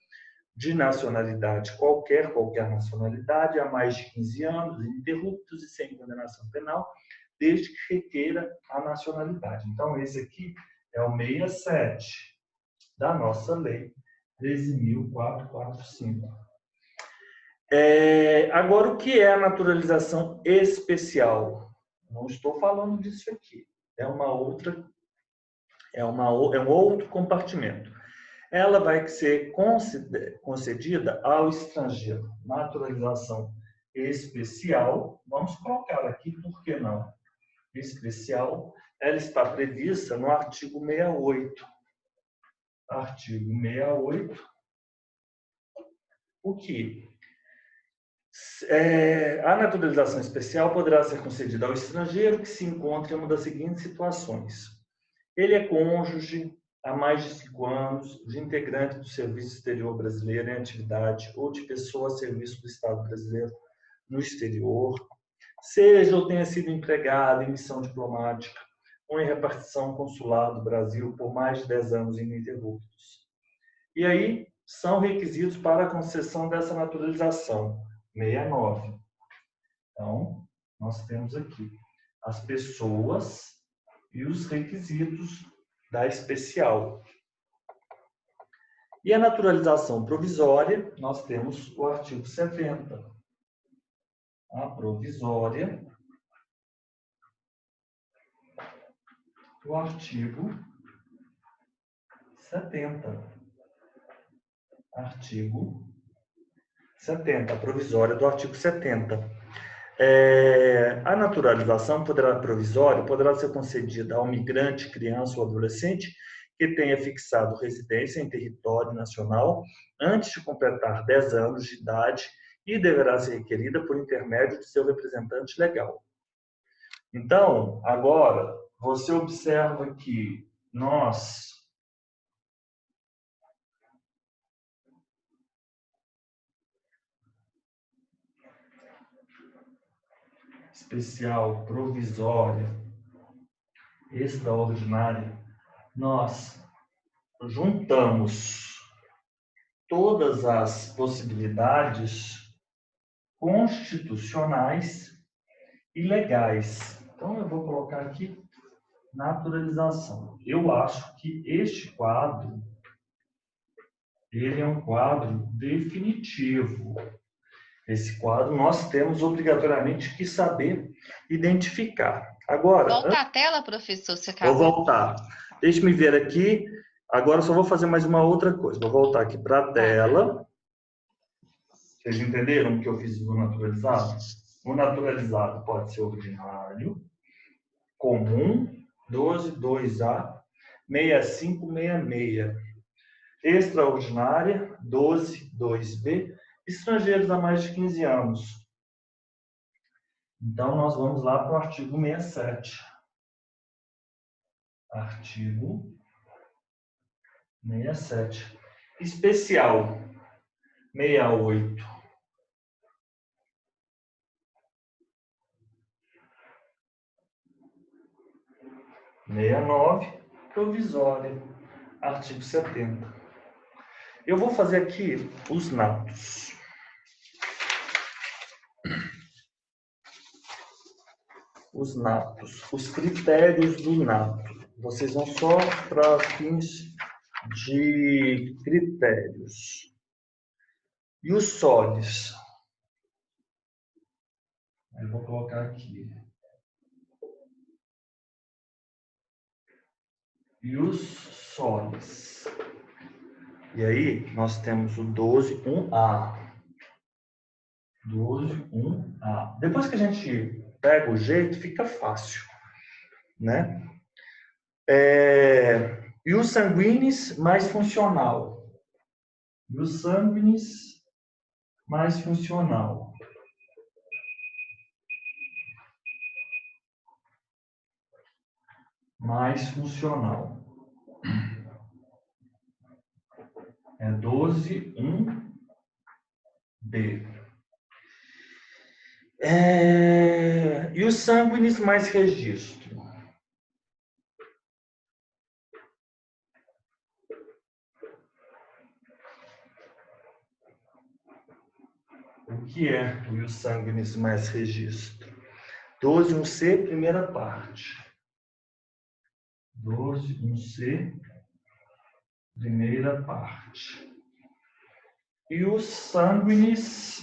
de nacionalidade qualquer nacionalidade, há mais de 15 anos, ininterruptos e sem condenação penal, desde que requeira a nacionalidade. Então, esse aqui é o 67 da nossa lei 13.445. Agora, o que é a naturalização especial? Não estou falando disso aqui. É um outro compartimento. Ela vai ser concedida ao estrangeiro. Naturalização especial, vamos colocar aqui, por que não? Especial, ela está prevista no artigo 68. Artigo 68, o que? A naturalização especial poderá ser concedida ao estrangeiro que se encontre em uma das seguintes situações. Ele é cônjuge há mais de 5 anos, de integrante do Serviço Exterior Brasileiro em atividade ou de pessoa a serviço do Estado brasileiro no exterior, seja ou tenha sido empregado em missão diplomática ou em repartição consular do Brasil por mais de 10 anos ininterruptos. E aí, são requisitos para a concessão dessa naturalização, 69. Então, nós temos aqui as pessoas e os requisitos da especial. E a naturalização provisória, nós temos o artigo 70. A provisória, o artigo 70. Artigo 70, a provisória do artigo 70. A naturalização provisória poderá ser concedida ao migrante, criança ou adolescente que tenha fixado residência em território nacional antes de completar 10 anos de idade e deverá ser requerida por intermédio de seu representante legal. Então, agora, você observa que nós especial, provisória, extraordinária, nós juntamos todas as possibilidades constitucionais e legais. Então, eu vou colocar aqui naturalização. Eu acho que este quadro, ele é um quadro definitivo. Esse quadro nós temos obrigatoriamente que saber identificar. Agora, volta a tela, professor, você vou acabou. voltar. Deixe-me ver aqui. Agora só vou fazer mais uma outra coisa. Vou voltar aqui para a tela. Vocês entenderam o que eu fiz do naturalizado? O naturalizado pode ser ordinário, comum, 12.2A, 6566. Extraordinária, 12.2B. Estrangeiros há mais de 15 anos. Então, nós vamos lá para o artigo 67. Artigo 67. Especial, 68. Provisória, artigo 70. Eu vou fazer aqui os natos. Os natos, os critérios do nato. Vocês vão só para fins de critérios. E os soles? Eu vou colocar aqui. E os soles? E aí, nós temos o 12.1a. 12.1a. Depois que a gente pega o jeito, fica fácil, né? E o sanguíneos mais funcional. E o sanguíneos mais funcional. mais funcional. É 12.1b. E os sanguíneos mais registro? O que é o ius sanguinis mais registro? 12.1c, primeira parte. 12.1c, primeira parte. E os sanguinis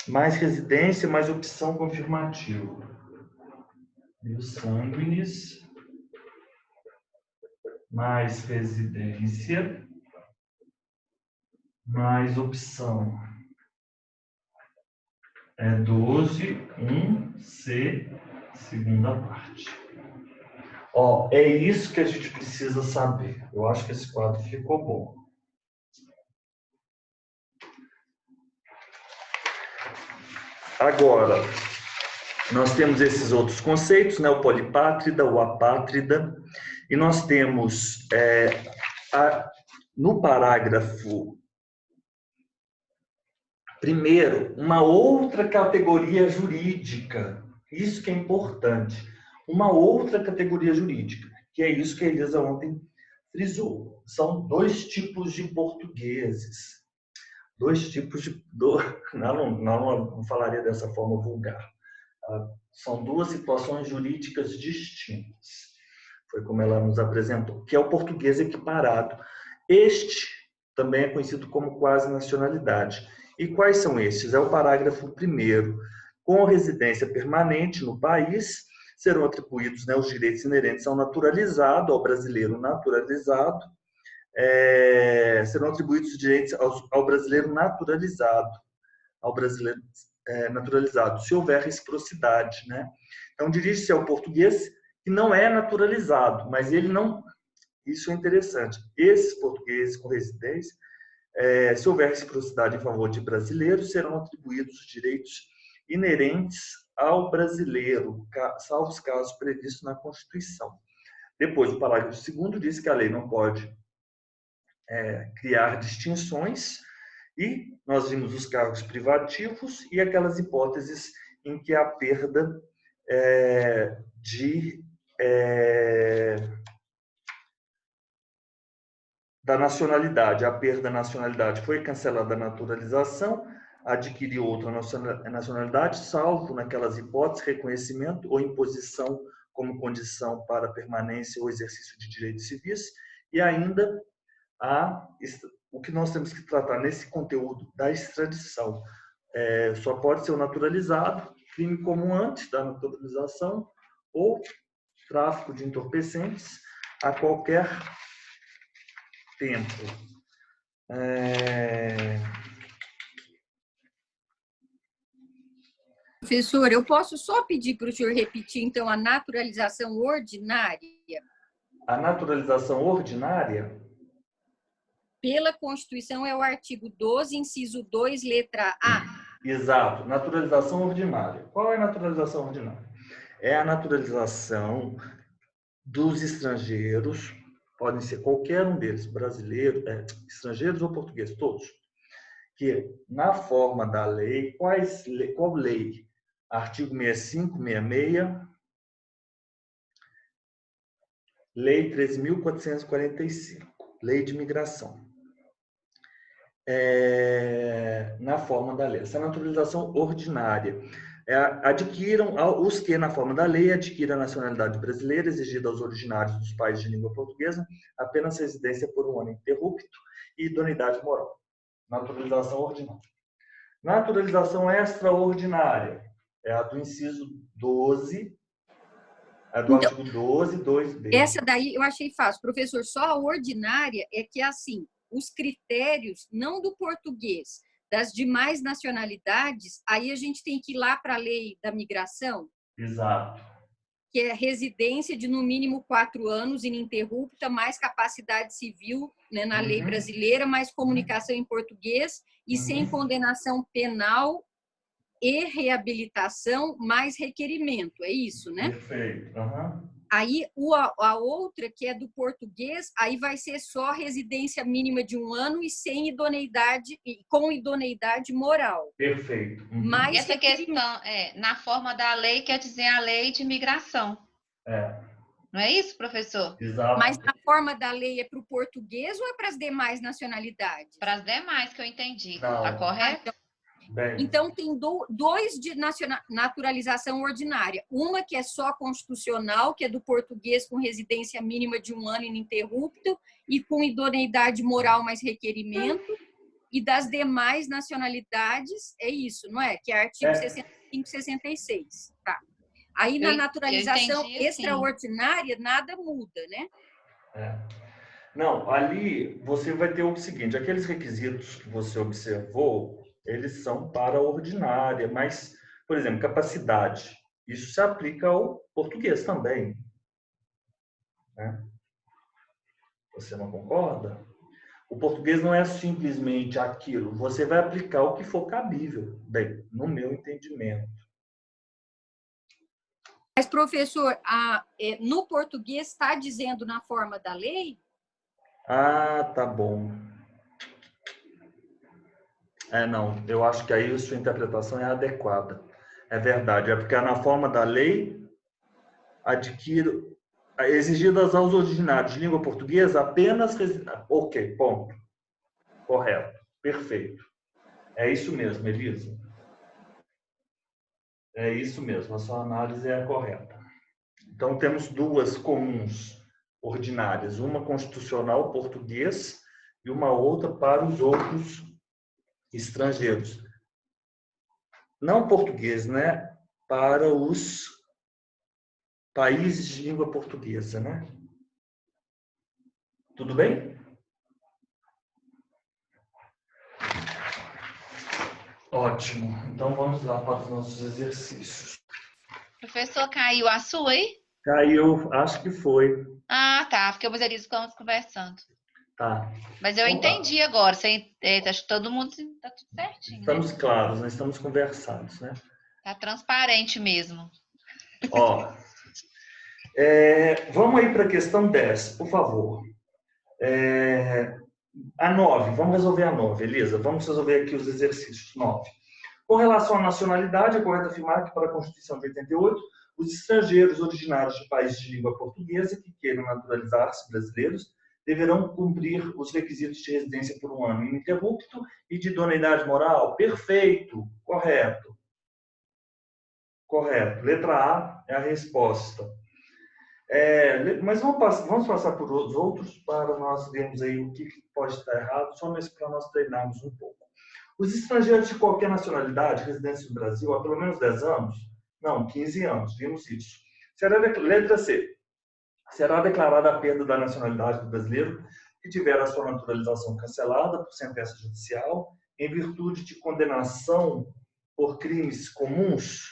mais residência, mais opção confirmativa. E os sanguinis mais residência, mais opção. É 12.1c, segunda parte. Ó, é isso que a gente precisa saber. Eu acho que esse quadro ficou bom. Agora, nós temos esses outros conceitos, né? O polipátrida, o apátrida, e nós temos no parágrafo primeiro uma outra categoria jurídica. Isso que é importante. Uma outra categoria jurídica, que é isso que a Elisa ontem frisou. São dois tipos de portugueses. Dois tipos de... Não falaria dessa forma vulgar. São duas situações jurídicas distintas. Foi como ela nos apresentou, que é o português equiparado. Este também é conhecido como quase nacionalidade. E quais são estes? É o parágrafo 1º. Com residência permanente no país, serão atribuídos, né, os direitos inerentes ao naturalizado, ao brasileiro naturalizado, serão atribuídos os direitos ao brasileiro naturalizado, se houver reciprocidade, né? Então, dirige-se ao português que não é naturalizado, mas ele não... Isso é interessante. Esses portugueses com residência, se houver reciprocidade em favor de brasileiros, serão atribuídos os direitos inerentes ao brasileiro, salvo os casos previstos na Constituição. Depois, o parágrafo 2º diz que a lei não pode criar distinções, e nós vimos os cargos privativos e aquelas hipóteses em que a perda da nacionalidade, a perda da nacionalidade foi cancelada a naturalização, adquiriu outra nacionalidade, salvo naquelas hipóteses, reconhecimento ou imposição como condição para permanência ou exercício de direitos civis, e ainda o que nós temos que tratar nesse conteúdo da extradição. Só pode ser o naturalizado, crime comum antes da naturalização, ou tráfico de entorpecentes a qualquer tempo. Professor, eu posso só pedir para o senhor repetir, então, a naturalização ordinária? A naturalização ordinária? Pela Constituição é o artigo 12, inciso 2, letra A. Exato, naturalização ordinária. Qual é a naturalização ordinária? É a naturalização dos estrangeiros, podem ser qualquer um deles, brasileiros, estrangeiros ou portugueses, todos, que na forma da lei, qual lei? Artigo 65, 66, Lei 13.445, Lei de Imigração. Na forma da lei. Essa naturalização ordinária. Adquiram, os que, na forma da lei, adquiram a nacionalidade brasileira exigida aos originários dos países de língua portuguesa, apenas residência por um ano ininterrupto e idoneidade moral. Naturalização ordinária. Naturalização extraordinária. É a do inciso 12, do artigo 12, 2b. Essa daí eu achei fácil. Professor, só a ordinária é que, assim, os critérios, não do português, das demais nacionalidades, aí a gente tem que ir lá para a lei da migração. Exato. Que é residência de no mínimo 4 anos, ininterrupta, mais capacidade civil, né, na lei brasileira, mais comunicação em português e sem condenação penal e reabilitação mais requerimento, é isso, né? Perfeito. Aham. Aí a outra, que é do português, aí vai ser só residência mínima de 1 ano e sem idoneidade, com idoneidade moral. Perfeito. Uhum. Mais Essa requerimento. questão, na forma da lei, quer dizer a lei de imigração. É, Não é isso, professor? exato. Mas a forma da lei é para o português ou é para as demais nacionalidades? Para as demais que eu entendi. Não. Tá correto? Bem, Então, tem dois de naturalização ordinária. Uma que é só constitucional, que é do português com residência mínima de 1 ano ininterrupto e com idoneidade moral mais requerimento. E das demais nacionalidades, é isso, não é? Que é artigo 65 e 66. Tá. Aí, na naturalização entendi, extraordinária, nada muda, né? Não, ali você vai ter o seguinte, aqueles requisitos que você observou, eles são para a ordinária, mas, por exemplo, capacidade, isso se aplica ao português também. Né? Você não concorda? O português não é simplesmente aquilo, você vai aplicar o que for cabível, bem, no meu entendimento. Mas, professor, no português está dizendo na forma da lei? Ah, tá bom. Não, eu acho que aí a sua interpretação é adequada. É verdade, é porque na forma da lei, exigidas aos originários de língua portuguesa apenas... Ok, ponto. Correto, perfeito. É isso mesmo, Elisa. É isso mesmo, a sua análise é correta. Então, temos duas comuns ordinárias, uma constitucional português e uma outra para os outros estrangeiros. Não português, né? Para os países de língua portuguesa, né? Tudo bem? Ótimo. Então, vamos lá para os nossos exercícios. Professor, caiu a sua aí? Caiu, acho que foi. Ah, tá. Porque os eles ficamos conversando. Tá. Mas eu entendi agora. Acho que todo mundo tá tudo certinho, Estamos né? claros, nós estamos conversados, né? Tá transparente mesmo. Ó, vamos aí para a questão 10, por favor. A 9, vamos resolver a 9, Elisa. Vamos resolver aqui os exercícios. 9. Com relação à nacionalidade, é correto afirmar que, para a Constituição de 88, os estrangeiros originários de países de língua portuguesa que queiram naturalizar-se brasileiros deverão cumprir os requisitos de residência por 1 ano ininterrupto e de idoneidade moral. Perfeito. Correto. Correto. Letra A é a resposta. Mas vamos passar por os outros para nós vermos aí o que pode estar errado, só para nós treinarmos um pouco. Os estrangeiros de qualquer nacionalidade, residentes no Brasil, há pelo menos 10 anos, não, 15 anos, vimos isso. Letra C. Será declarada a perda da nacionalidade do brasileiro que tiver a sua naturalização cancelada por sentença judicial em virtude de condenação por crimes comuns.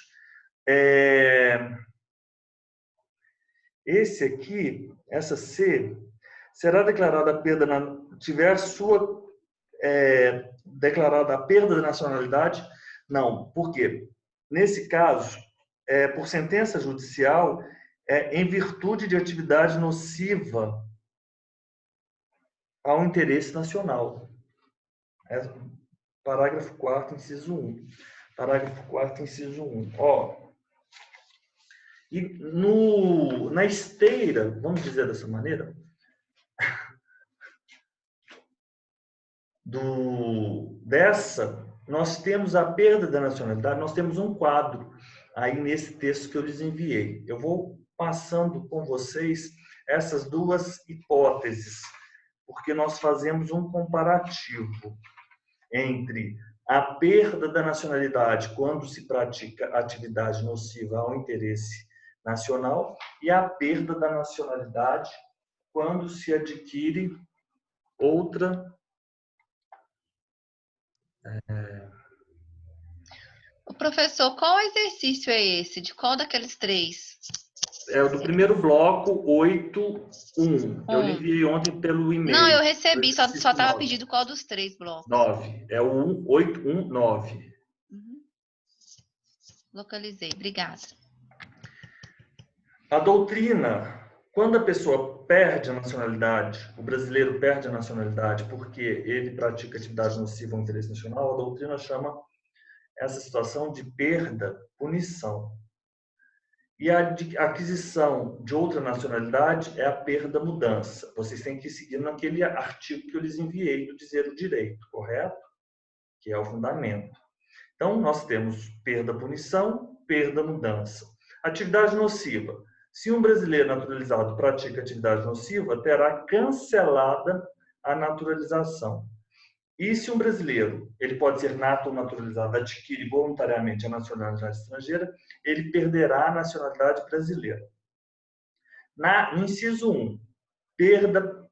Esse aqui, essa C, será declarada a perda tiver sua declarada a perda da nacionalidade? Não. Por quê? Nesse caso, por sentença judicial, em virtude de atividade nociva ao interesse nacional. Parágrafo 4º, inciso 1. Parágrafo 4º, inciso 1. E na esteira, vamos dizer dessa maneira, nós temos a perda da nacionalidade, nós temos um quadro aí nesse texto que eu lhes enviei. Eu vou passando com vocês essas duas hipóteses, porque nós fazemos um comparativo entre a perda da nacionalidade quando se pratica atividade nociva ao interesse nacional e a perda da nacionalidade quando se adquire outra. O professor, qual exercício é esse? De qual daqueles 3? É o do primeiro bloco, 8.1. Eu lhe enviei ontem pelo e-mail. Não, eu recebi, só estava pedindo qual dos 3 blocos. 9. É o 8.1.9. Localizei, obrigada. A doutrina, quando a pessoa perde a nacionalidade, o brasileiro perde a nacionalidade porque ele pratica atividade nociva ao interesse nacional, a doutrina chama essa situação de perda-punição. E a aquisição de outra nacionalidade é a perda-mudança. Vocês têm que seguir naquele artigo que eu lhes enviei do dizer o direito, correto? Que é o fundamento. Então, nós temos perda-punição, perda-mudança. Atividade nociva. Se um brasileiro naturalizado pratica atividade nociva, terá cancelada a naturalização. E se um brasileiro, ele pode ser nato ou naturalizado, adquire voluntariamente a nacionalidade estrangeira, ele perderá a nacionalidade brasileira. No inciso 1, perda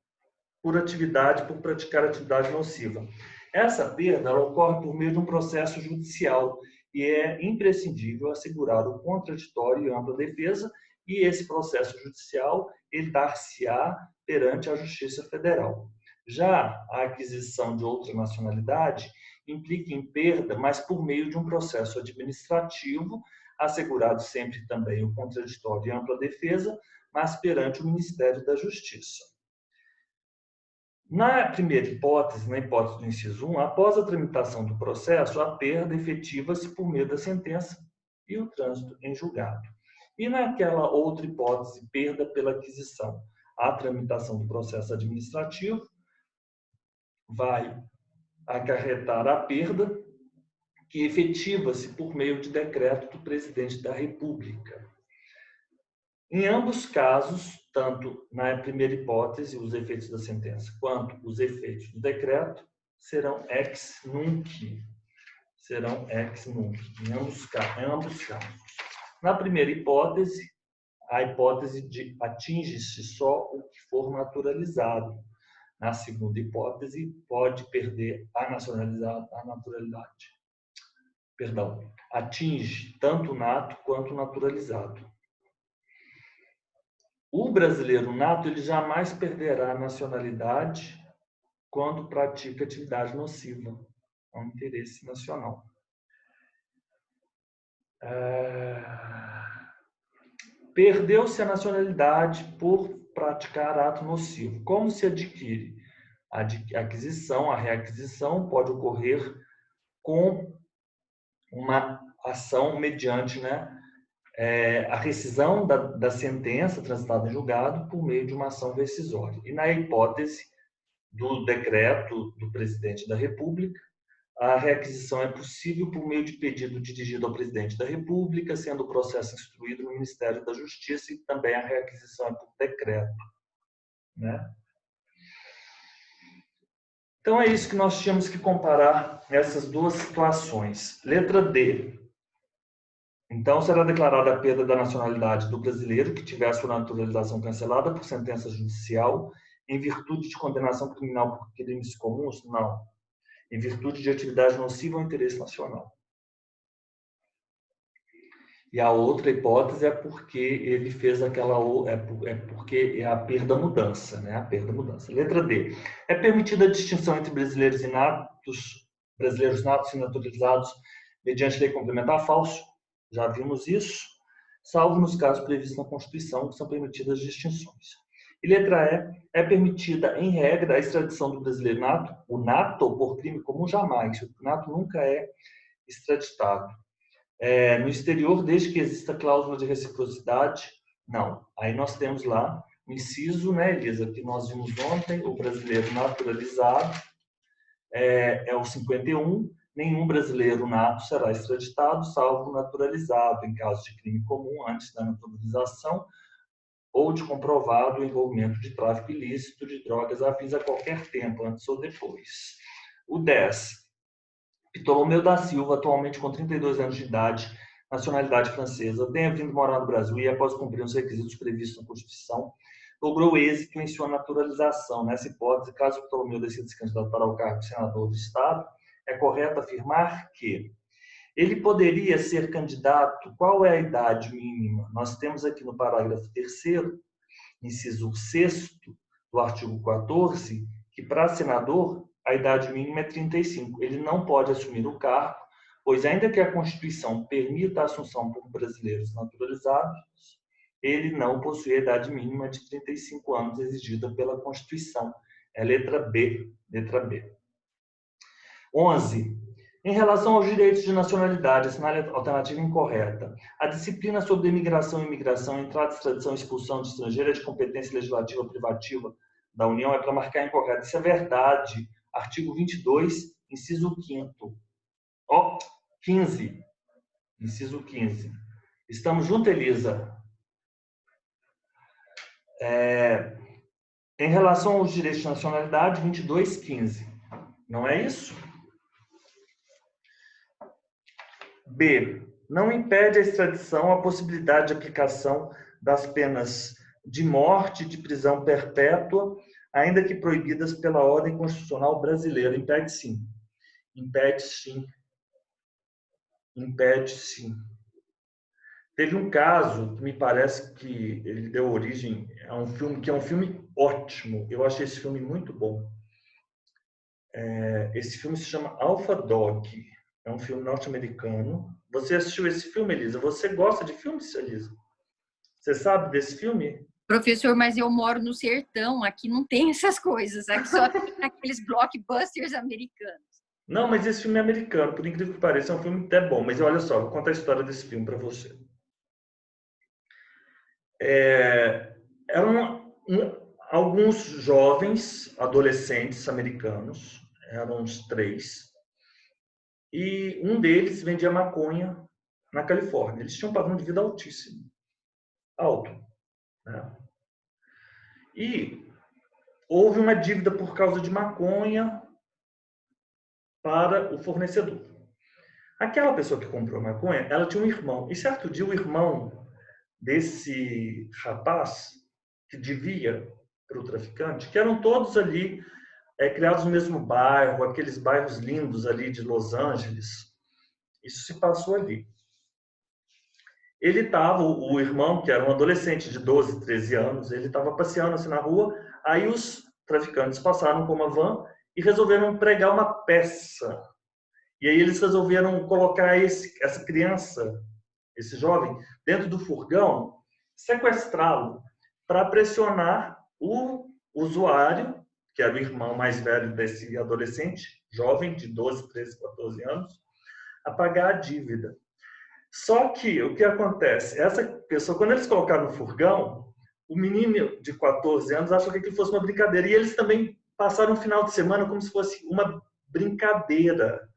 por atividade, por praticar atividade nociva. Essa perda ela ocorre por meio de um processo judicial e é imprescindível assegurar o contraditório e ampla defesa, e esse processo judicial ele dar-se-á perante a Justiça Federal. Já a aquisição de outra nacionalidade implica em perda, mas por meio de um processo administrativo, assegurado sempre também o contraditório e ampla defesa, mas perante o Ministério da Justiça. Na primeira hipótese, na hipótese do inciso 1, após a tramitação do processo, a perda efetiva-se por meio da sentença e o trânsito em julgado. E naquela outra hipótese, perda pela aquisição, a tramitação do processo administrativo vai acarretar a perda, que efetiva-se por meio de decreto do presidente da República. Em ambos casos, tanto na primeira hipótese, os efeitos da sentença, quanto os efeitos do decreto, serão ex nunc. Serão ex nunc, em ambos casos. Na primeira hipótese, a hipótese de atinge-se só o que for naturalizado. Na segunda hipótese, pode perder a naturalidade. Perdão, atinge tanto o nato quanto o naturalizado. O brasileiro nato ele jamais perderá a nacionalidade quando pratica atividade nociva ao interesse nacional. Perdeu-se a nacionalidade por praticar ato nocivo. Como se adquire? A aquisição, a reaquisição pode ocorrer com uma ação mediante, a rescisão da sentença transitada em julgado por meio de uma ação rescisória. E na hipótese do decreto do presidente da República, a reaquisição é possível por meio de pedido dirigido ao presidente da República, sendo o processo instruído no Ministério da Justiça, e também a reaquisição é por decreto. Então é isso que nós tínhamos que comparar essas duas situações. Letra D. Então, será declarada a perda da nacionalidade do brasileiro que tiver sua naturalização cancelada por sentença judicial em virtude de condenação criminal por crimes comuns? Não. Em virtude de atividade nociva ao interesse nacional. E a outra hipótese é porque ele fez porque é a perda-mudança, A perda-mudança. Letra D. É permitida a distinção entre brasileiros natos e naturalizados mediante lei complementar? Falso. Já vimos isso, salvo nos casos previstos na Constituição, que são permitidas distinções. E letra E, é permitida, em regra, a extradição do brasileiro nato, o nato por crime comum jamais, o nato nunca é extraditado. No exterior, desde que exista cláusula de reciprocidade, não. Aí nós temos lá o inciso, Elisa, que nós vimos ontem, o brasileiro naturalizado, é o 51, nenhum brasileiro nato será extraditado, salvo naturalizado, em caso de crime comum, antes da naturalização, ou de comprovado envolvimento de tráfico ilícito de drogas afins a qualquer tempo, antes ou depois. O 10. Ptolomeu da Silva, atualmente com 32 anos de idade, nacionalidade francesa, tenha vindo morar no Brasil e, após cumprir os requisitos previstos na Constituição, logrou êxito em sua naturalização. Nessa hipótese, caso Ptolomeu decida se candidatar ao cargo de senador do Estado, é correto afirmar que ele poderia ser candidato. Qual é a idade mínima? Nós temos aqui no parágrafo 3º, inciso 6º, do artigo 14, que para senador a idade mínima é 35. Ele não pode assumir o cargo pois ainda que a Constituição permita a assunção por brasileiros naturalizados, ele não possui a idade mínima de 35 anos exigida pela Constituição. É letra B. Letra B. 11. Em relação aos direitos de nacionalidade, assinale a alternativa incorreta. A disciplina sobre imigração e imigração, entrada, extradição e expulsão de estrangeiro é de competência legislativa privativa da União, é para marcar incorreto. Isso é verdade. Artigo 22, inciso 5º. 15. Inciso 15. Estamos juntos, Elisa? Em relação aos direitos de nacionalidade, 22.15. Não é isso? B. Não impede a extradição a possibilidade de aplicação das penas de morte e de prisão perpétua, ainda que proibidas pela ordem constitucional brasileira. Impede sim. Impede sim. Impede sim. Teve um caso que me parece que ele deu origem a um filme, que é um filme ótimo. Eu achei esse filme muito bom. Esse filme se chama Alpha Dog. É um filme norte-americano. Você assistiu esse filme, Elisa? Você gosta de filmes, Elisa? Você sabe desse filme? Professor, mas eu moro no sertão. Aqui não tem essas coisas. Aqui só tem aqueles blockbusters americanos. Não, mas esse filme é americano. Por incrível que pareça, é um filme até bom. Mas olha só, vou contar a história desse filme para você. Eram alguns jovens, adolescentes americanos, eram uns 3, e um deles vendia maconha na Califórnia. Eles tinham um padrão de vida altíssimo, alto, né? E houve uma dívida por causa de maconha para o fornecedor. Aquela pessoa que comprou maconha, ela tinha um irmão, e certo dia o irmão desse rapaz que devia para o traficante, que eram todos ali criados no mesmo bairro, aqueles bairros lindos ali de Los Angeles. Isso se passou ali. Ele estava, o irmão, que era um adolescente de 12, 13 anos, ele estava passeando assim na rua, aí os traficantes passaram com uma van e resolveram pregar uma peça. E aí eles resolveram colocar essa criança, esse jovem, dentro do furgão, sequestrá-lo para pressionar o usuário, que era o irmão mais velho desse adolescente, jovem de 12, 13, 14 anos, a pagar a dívida. Só que o que acontece? Essa pessoa, quando eles colocaram no furgão, o menino de 14 anos achou que aquilo fosse uma brincadeira. E eles também passaram um final de semana como se fosse uma brincadeira.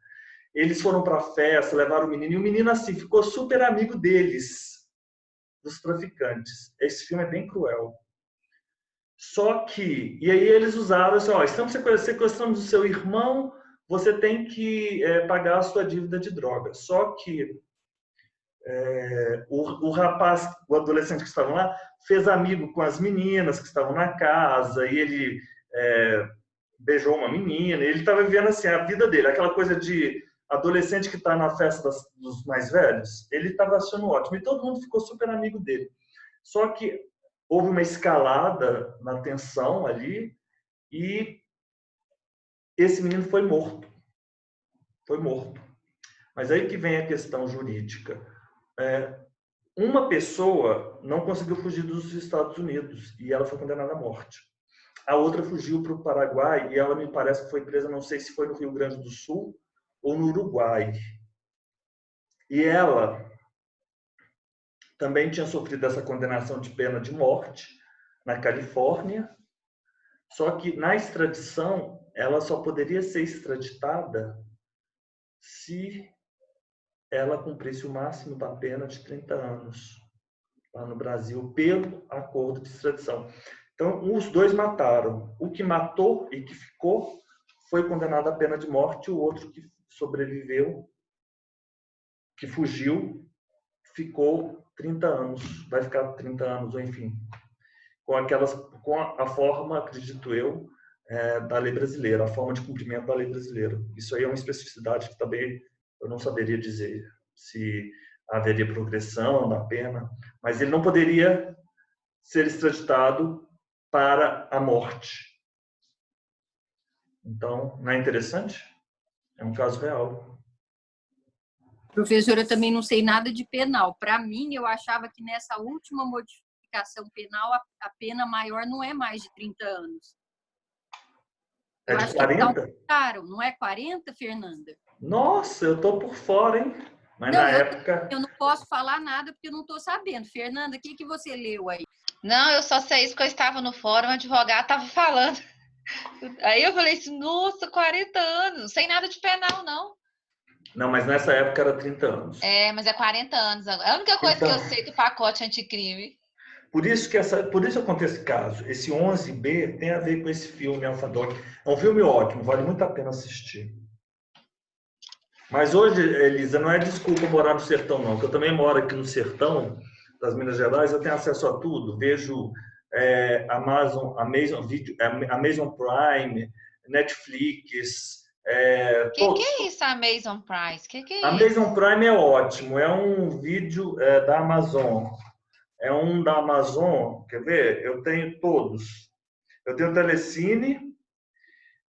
Eles foram para a festa, levaram o menino, e o menino assim ficou super amigo deles, dos traficantes. Esse filme é bem cruel. Só que, e aí eles usaram assim, ó, estamos sequestrando o seu irmão, você tem que pagar a sua dívida de droga. Só que o rapaz, o adolescente que estava lá, fez amigo com as meninas que estavam na casa, e ele beijou uma menina, ele estava vivendo assim, a vida dele, aquela coisa de adolescente que está na festa dos mais velhos, ele estava achando ótimo, e todo mundo ficou super amigo dele. Só que houve uma escalada na tensão ali, e esse menino foi morto. Foi morto. Mas aí que vem a questão jurídica. Uma pessoa não conseguiu fugir dos Estados Unidos e ela foi condenada à morte. A outra fugiu para o Paraguai e ela, me parece que foi presa, não sei se foi no Rio Grande do Sul ou no Uruguai. E ela também tinha sofrido essa condenação de pena de morte na Califórnia, só que na extradição ela só poderia ser extraditada se ela cumprisse o máximo da pena de 30 anos lá no Brasil, pelo acordo de extradição. Então, os dois mataram. O que matou e que ficou foi condenado à pena de morte, o outro que sobreviveu, que fugiu, ficou 30 anos, vai ficar 30 anos, ou enfim, com a forma, acredito eu, da lei brasileira, a forma de cumprimento da lei brasileira. Isso aí é uma especificidade que também eu não saberia dizer se haveria progressão na pena, mas ele não poderia ser extraditado para a morte. Então, não é interessante? É um caso real. Professora, eu também não sei nada de penal. Para mim, eu achava que nessa última modificação penal, a pena maior não é mais de 30 anos. É Eu de acho que 40? aumentaram, não é 40, Fernanda? Nossa, eu tô por fora, hein? Mas Não, na época... eu não posso falar nada porque eu não estou sabendo. Fernanda, o que você leu aí? Não, eu só sei isso que eu estava no fórum, o advogado estava falando. Aí eu falei assim, nossa, 40 anos, sem nada de penal, não. Não, mas nessa época era 30 anos. É, mas é 40 anos agora. É a única coisa que eu Então, sei do pacote anticrime. por isso acontece esse caso. Esse 11B tem a ver com esse filme Alphadoc. É um filme ótimo, vale muito a pena assistir. Mas hoje, Elisa, não é desculpa morar no sertão, não, porque eu também moro aqui no sertão das Minas Gerais, eu tenho acesso a tudo. Vejo Amazon Video, Amazon Prime, Netflix, Que todos. é isso, Amazon Price? Que é Amazon isso? Prime é ótimo, é um vídeo da Amazon. É um da Amazon, quer ver? Eu tenho todos. Eu tenho o Telecine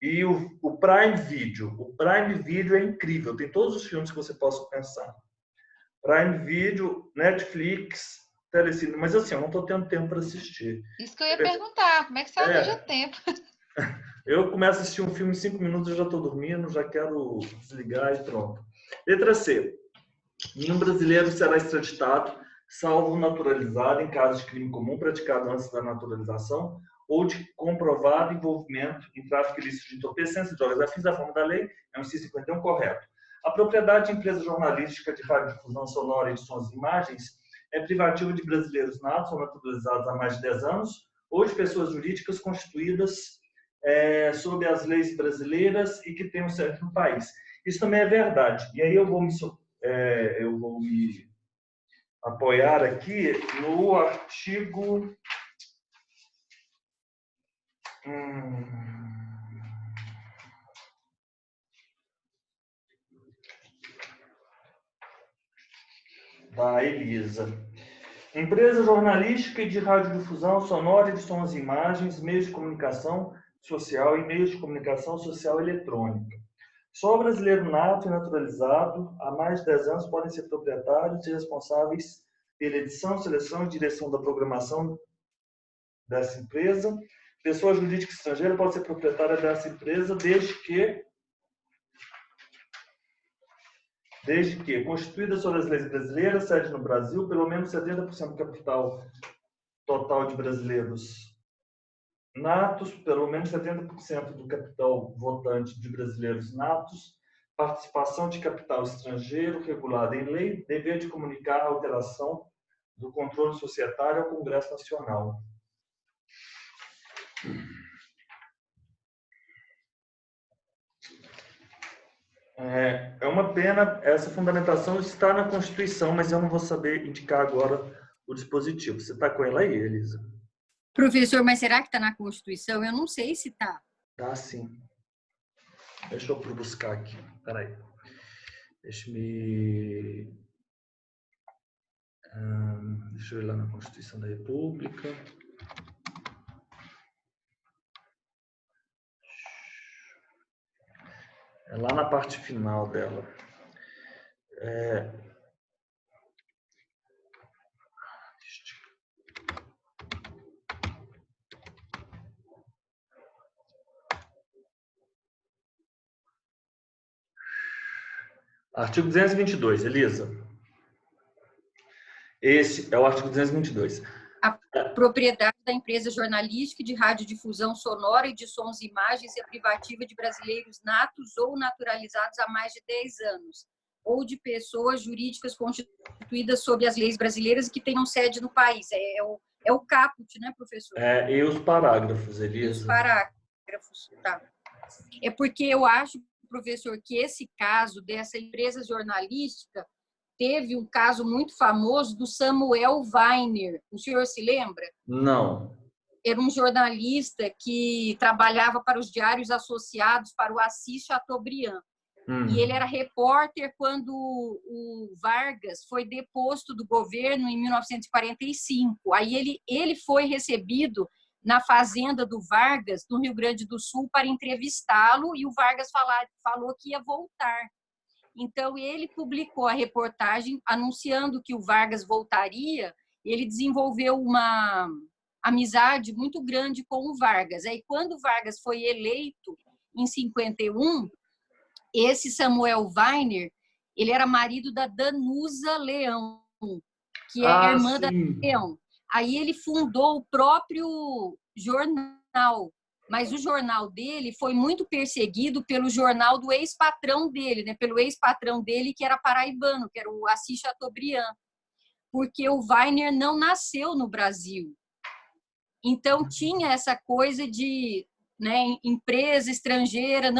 e o Prime Video. O Prime Video é incrível, tem todos os filmes que você possa pensar. Prime Video, Netflix, Telecine. Mas assim, eu não estou tendo tempo para assistir. Isso que eu ia perguntar, como é que você arranja É, tempo? eu começo a assistir um filme em 5 minutos, eu já estou dormindo, já quero desligar e pronto. Letra C. Nenhum brasileiro será extraditado, salvo naturalizado em caso de crime comum praticado antes da naturalização ou de comprovado envolvimento em tráfico ilícito de entorpecentes e drogas. A fins da forma da lei, é um inciso 51 correto. A propriedade de empresa jornalística de radiodifusão sonora, edições e imagens é privativa de brasileiros natos ou naturalizados há mais de 10 anos ou de pessoas jurídicas constituídas sob as leis brasileiras e que tenham sede no país. Isso também é verdade. E aí eu vou me apoiar aqui no artigo... da Elisa. Empresa jornalística e de radiodifusão sonora, de sons e imagens, meios de comunicação social e meios de comunicação social eletrônica. Só o brasileiro nato e naturalizado, há mais de 10 anos, podem ser proprietários e responsáveis pela edição, seleção e direção da programação dessa empresa. Pessoa jurídica estrangeira pode ser proprietária dessa empresa desde que constituída sob as leis brasileiras, sede no Brasil, pelo menos 70% do capital total de brasileiros natos, pelo menos 70% do capital votante de brasileiros natos, participação de capital estrangeiro regulada em lei, dever de comunicar a alteração do controle societário ao Congresso Nacional. É uma pena, essa fundamentação está na Constituição, mas eu não vou saber indicar agora o dispositivo. Você está com ela aí, Elisa? Professor, mas será que está na Constituição? Eu não sei se está. Tá, sim. Deixa eu buscar aqui. Espera aí. Deixa eu ir lá na Constituição da República. É lá na parte final dela. Artigo 222, Elisa. Esse é o artigo 222. A propriedade da empresa jornalística de radiodifusão sonora e de sons e imagens é privativa de brasileiros natos ou naturalizados há mais de 10 anos, ou de pessoas jurídicas constituídas sob as leis brasileiras e que tenham sede no país. É o caput, né, professor? E os parágrafos, Elisa? E os parágrafos, tá. É porque eu acho, professor, que esse caso dessa empresa jornalística teve um caso muito famoso do Samuel Weiner. O senhor se lembra? Não. Era um jornalista que trabalhava para os diários associados para o Assis Chateaubriand. E ele era repórter quando o Vargas foi deposto do governo em 1945. Aí ele foi recebido na fazenda do Vargas, no Rio Grande do Sul, para entrevistá-lo, e o Vargas falou que ia voltar. Então, ele publicou a reportagem anunciando que o Vargas voltaria. Ele desenvolveu uma amizade muito grande com o Vargas. Aí, quando o Vargas foi eleito, em 51, esse Samuel Weiner, ele era marido da Danusa Leão, que é a irmã da Leão. Aí ele fundou o próprio jornal, mas o jornal dele foi muito perseguido pelo jornal do ex-patrão dele, né? Pelo ex-patrão dele, que era paraibano, que era o Assis Chateaubriand, porque o Weiner não nasceu no Brasil. Então, tinha essa coisa de, né, empresa estrangeira,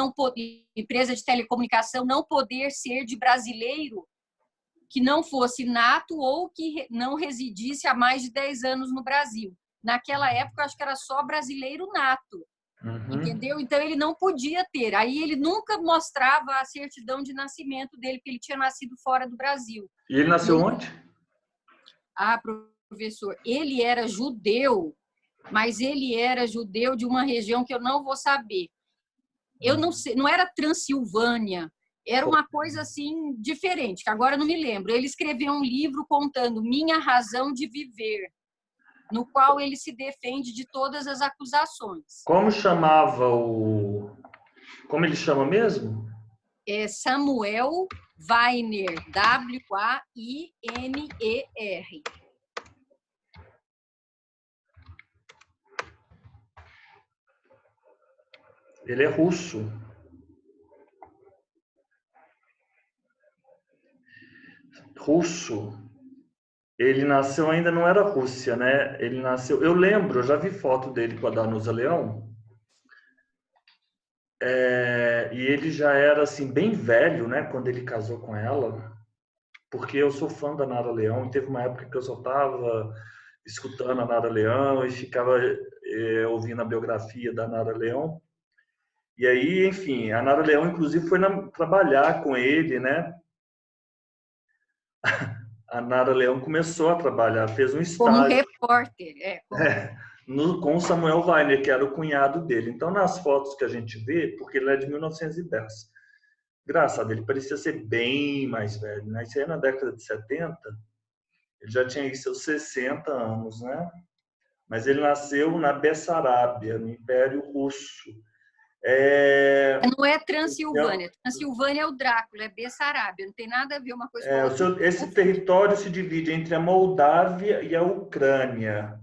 empresa de telecomunicação não poder ser de brasileiro que não fosse nato ou que não residisse há mais de 10 anos no Brasil. Naquela época, eu acho que era só brasileiro nato, entendeu? Então, ele não podia ter. Aí, ele nunca mostrava a certidão de nascimento dele, porque ele tinha nascido fora do Brasil. E ele nasceu onde? Ah, professor, ele era judeu, mas ele era judeu de uma região que eu não vou saber. Eu não sei, não era Transilvânia, era uma coisa assim diferente, que agora eu não me lembro. Ele escreveu um livro contando Minha Razão de Viver, no qual ele se defende de todas as acusações. Como chamava o... Como ele chama mesmo? É Samuel Weiner, Wainer. Ele é russo. Russo. Ele nasceu, ainda não era Rússia, né? Ele nasceu... Eu lembro, eu já vi foto dele com a Danusa Leão. E ele já era, assim, bem velho, né? Quando ele casou com ela. Porque eu sou fã da Nara Leão. E teve uma época que eu só estava escutando a Nara Leão e ficava ouvindo a biografia da Nara Leão. E aí, enfim, a Nara Leão, inclusive, foi trabalhar com ele, né? A Nara Leão começou a trabalhar, fez um estágio. Como repórter, com o Samuel Weiner, que era o cunhado dele. Então, nas fotos que a gente vê, porque ele é de 1910, engraçado, ele parecia ser bem mais velho, né? Isso aí na década de 70, ele já tinha aí seus 60 anos, né? Mas ele nasceu na Bessarábia, no Império Russo. Não é Transilvânia. Transilvânia é o Drácula, é Bessarábia. Não tem nada a ver uma coisa com a outra. Esse território se divide entre a Moldávia e a Ucrânia.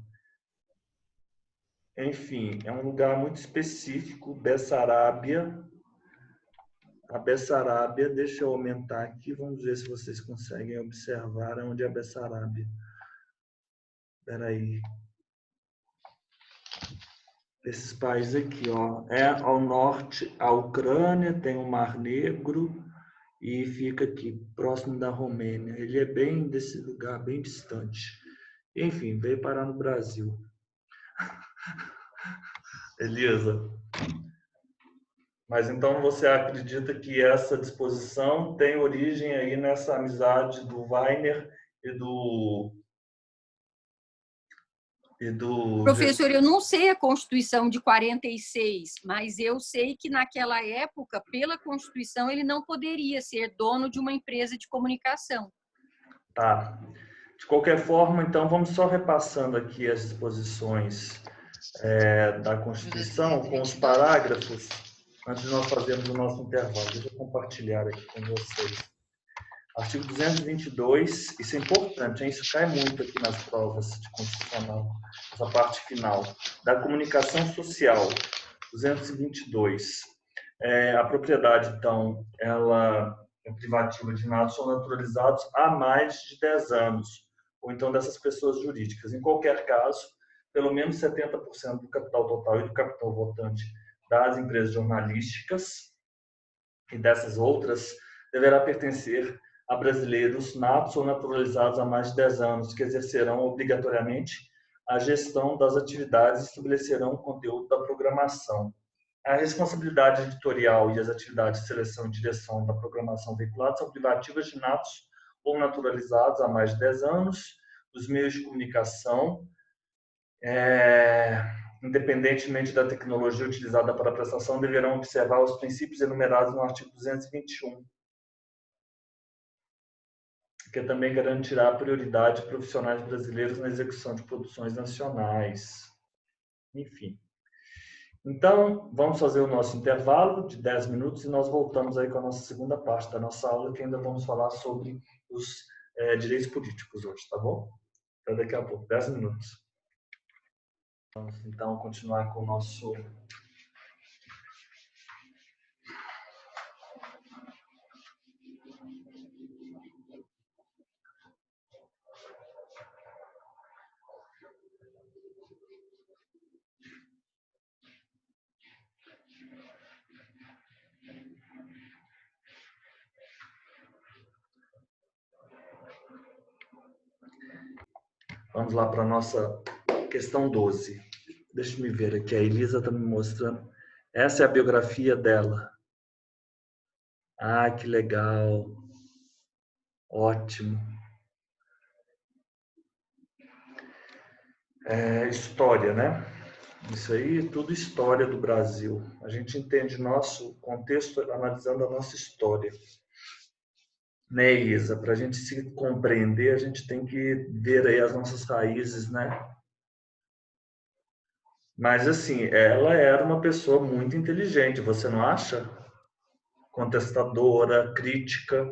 Enfim, é um lugar muito específico, Bessarábia. A Bessarábia, deixa eu aumentar aqui, vamos ver se vocês conseguem observar onde é a Bessarábia. Espera aí. Esses países aqui, ó, ao norte a Ucrânia, tem o Mar Negro e fica aqui próximo da Romênia. Ele é bem desse lugar, bem distante. Enfim, veio parar no Brasil. Elisa. Mas então você acredita que essa disposição tem origem aí nessa amizade do Weiner e do Professor, eu não sei a Constituição de 46, mas eu sei que naquela época, pela Constituição, ele não poderia ser dono de uma empresa de comunicação. Tá. De qualquer forma, então, vamos só repassando aqui as disposições da Constituição com os parágrafos, antes de nós fazermos o nosso intervalo. Deixa eu compartilhar aqui com vocês. Artigo 222, isso é importante, hein? Isso cai muito aqui nas provas de constitucional, essa parte final. Da comunicação social, 222. A propriedade, então, ela é privativa de natos ou naturalizados há mais de 10 anos, ou então dessas pessoas jurídicas. Em qualquer caso, pelo menos 70% do capital total e do capital votante das empresas jornalísticas e dessas outras deverá pertencer a brasileiros natos ou naturalizados há mais de 10 anos, que exercerão obrigatoriamente a gestão das atividades e estabelecerão o conteúdo da programação. A responsabilidade editorial e as atividades de seleção e direção da programação veiculada são privativas de natos ou naturalizados há mais de 10 anos. Os meios de comunicação, independentemente da tecnologia utilizada para a prestação, deverão observar os princípios enumerados no artigo 221 que também garantirá prioridade de profissionais brasileiros na execução de produções nacionais. Enfim. Então, vamos fazer o nosso intervalo de 10 minutos e nós voltamos aí com a nossa segunda parte da nossa aula, que ainda vamos falar sobre os direitos políticos hoje, tá bom? Até daqui a pouco, 10 minutos. Vamos então continuar com o nosso... Vamos lá para a nossa questão 12. Deixa eu ver aqui, a Elisa está me mostrando. Essa é a biografia dela. Ah, que legal. Ótimo. História, né? Isso aí, tudo história do Brasil. A gente entende nosso contexto analisando a nossa história. Né, Elisa? Para a gente se compreender, a gente tem que ver aí as nossas raízes, né? Mas, assim, ela era uma pessoa muito inteligente, você não acha? Contestadora, crítica,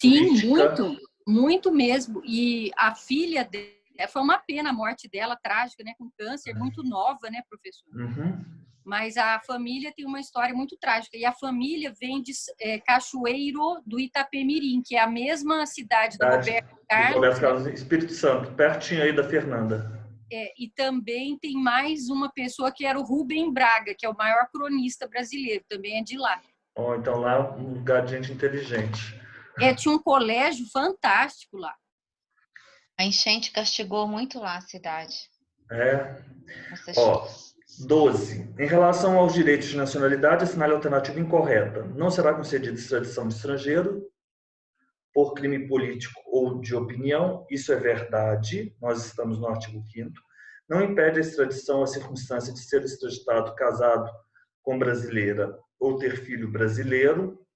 Sim, política. muito mesmo. E a filha dela, foi uma pena a morte dela, trágica, né? Com câncer, muito nova, né, professor? Uhum. Mas a família tem uma história muito trágica. E a família vem de Cachoeiro do Itapemirim, que é a mesma cidade do Roberto Carlos, né? Espírito Santo, pertinho aí da Fernanda. E também tem mais uma pessoa que era o Rubem Braga, que é o maior cronista brasileiro, também é de lá. Então lá é um lugar de gente inteligente. Tinha um colégio fantástico lá. A enchente castigou muito lá a cidade. 12. Em relação aos direitos de nacionalidade, assinale a alternativa incorreta. Não será concedida extradição de estrangeiro por crime político ou de opinião. Isso é verdade. Nós estamos no artigo 5º. Não impede a extradição a circunstância de ser extraditado casado com brasileira ou ter filho brasileiro.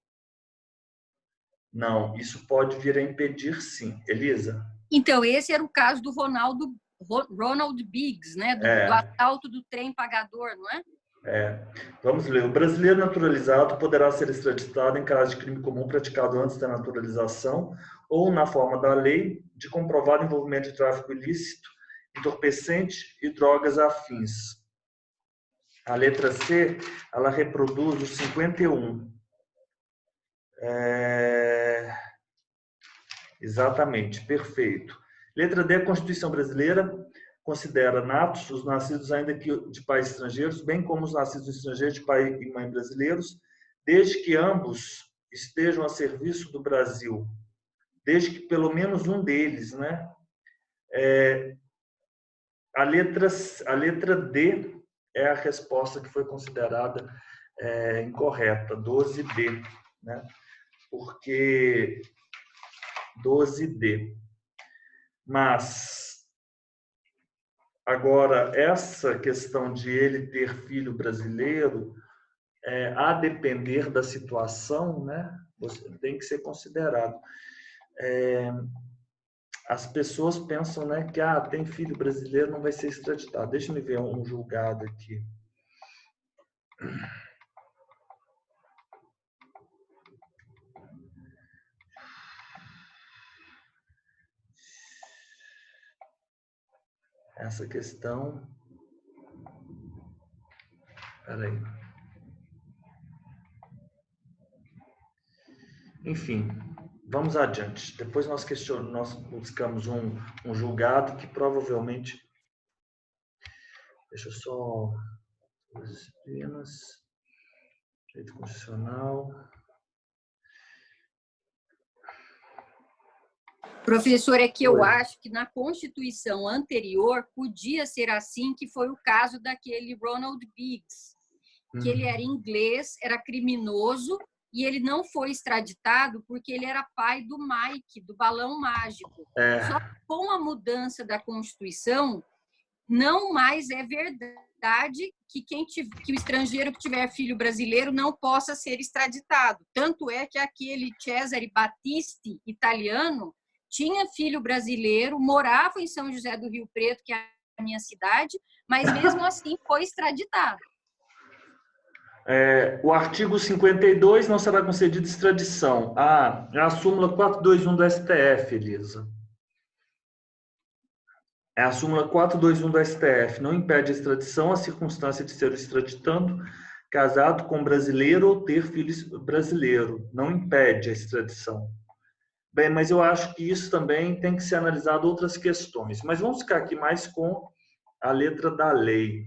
Não, isso pode vir a impedir, sim. Elisa? Então, esse era o caso do Ronald Biggs, né? Do assalto do trem pagador, não é? Vamos ler. O brasileiro naturalizado poderá ser extraditado em caso de crime comum praticado antes da naturalização ou, na forma da lei, de comprovado envolvimento de tráfico ilícito, entorpecente e drogas afins. A letra C, ela reproduz o 51. Exatamente, perfeito. Letra D, a Constituição brasileira considera natos os nascidos ainda que de pais estrangeiros, bem como os nascidos estrangeiros de pai e mãe brasileiros, desde que ambos estejam a serviço do Brasil, desde que pelo menos um deles, né? A letra D é a resposta que foi considerada incorreta, 12D, né? Porque 12D. Mas agora, essa questão de ele ter filho brasileiro, a depender da situação, né, tem que ser considerado. As pessoas pensam, né, que tem filho brasileiro, não vai ser extraditado. Deixa eu ver um julgado aqui. Essa questão... Espera aí. Enfim, vamos adiante. Depois nós buscamos um julgado que provavelmente... Deixa eu só... Disciplinas... Direito constitucional... Professor, é que eu acho que na Constituição anterior podia ser assim, que foi o caso daquele Ronald Biggs, que ele era inglês, era criminoso, e ele não foi extraditado porque ele era pai do Mike, do Balão Mágico. Só que com a mudança da Constituição, não mais é verdade que o estrangeiro que tiver filho brasileiro não possa ser extraditado. Tanto é que aquele Cesare Battisti, italiano, tinha filho brasileiro, morava em São José do Rio Preto, que é a minha cidade, mas mesmo assim foi extraditado. O artigo 52 não será concedida extradição. É a súmula 421 do STF, Elisa. É a súmula 421 do STF. Não impede a extradição a circunstância de ser extraditando casado com brasileiro ou ter filhos brasileiro. Não impede a extradição. Bem, mas eu acho que isso também tem que ser analisado outras questões. Mas vamos ficar aqui mais com a letra da lei.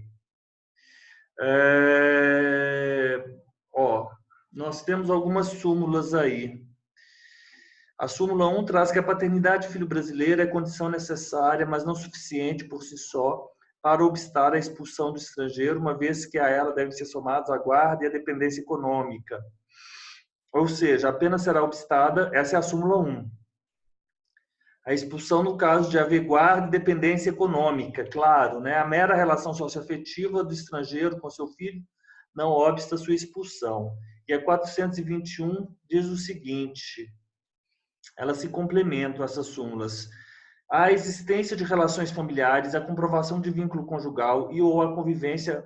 Nós temos algumas súmulas aí. A súmula 1 traz que a paternidade de filho brasileiro é condição necessária, mas não suficiente por si só, para obstar a expulsão do estrangeiro, uma vez que a ela devem ser somados a guarda e a dependência econômica. Ou seja, apenas será obstada, essa é a súmula 1. A expulsão no caso de haver guarda e dependência econômica, claro, né? A mera relação socioafetiva do estrangeiro com seu filho não obsta sua expulsão. E a 421 diz o seguinte, elas se complementam, essas súmulas. A existência de relações familiares, a comprovação de vínculo conjugal e ou a convivência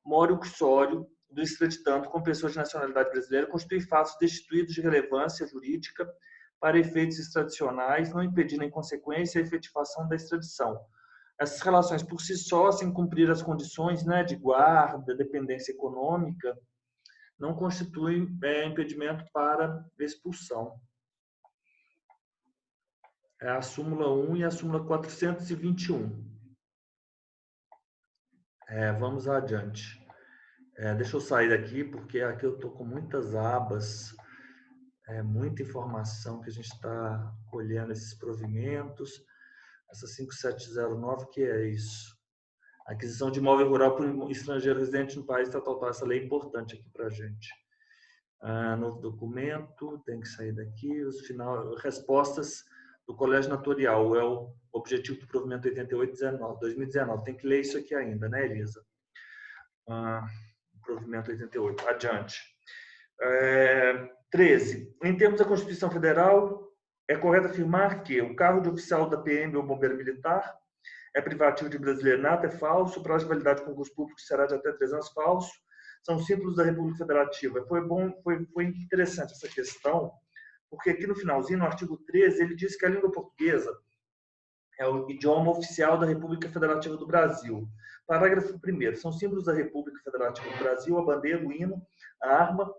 móreo-cursório do extraditando com pessoas de nacionalidade brasileira constitui fatos destituídos de relevância jurídica para efeitos extradicionais, não impedindo em consequência a efetivação da extradição. Essas relações por si só, sem cumprir as condições, né, de guarda, dependência econômica, não constituem impedimento para expulsão. É a súmula 1 e a súmula 421. Vamos adiante. Deixa eu sair daqui, porque aqui eu estou com muitas abas, muita informação que a gente está colhendo esses provimentos. Essa 5709, que é isso? Aquisição de imóvel rural por um estrangeiro residente no país, tal. Essa lei é importante aqui para a gente. Novo documento, tem que sair daqui. Respostas do Colégio Notarial, é o objetivo do provimento 2019. Tem que ler isso aqui ainda, né, Elisa? Provimento 88. Adiante. 13. Em termos da Constituição Federal, é correto afirmar que o cargo de oficial da PM ou bombeiro militar é privativo de brasileiro nato, é falso, o prazo de validade de concurso público será de até 3 anos, falso. São símbolos da República Federativa. Foi interessante essa questão, porque aqui no finalzinho, no artigo 13, ele diz que a língua portuguesa é o idioma oficial da República Federativa do Brasil. Parágrafo 1º. São símbolos da República Federativa do Brasil a bandeira, o hino, a arma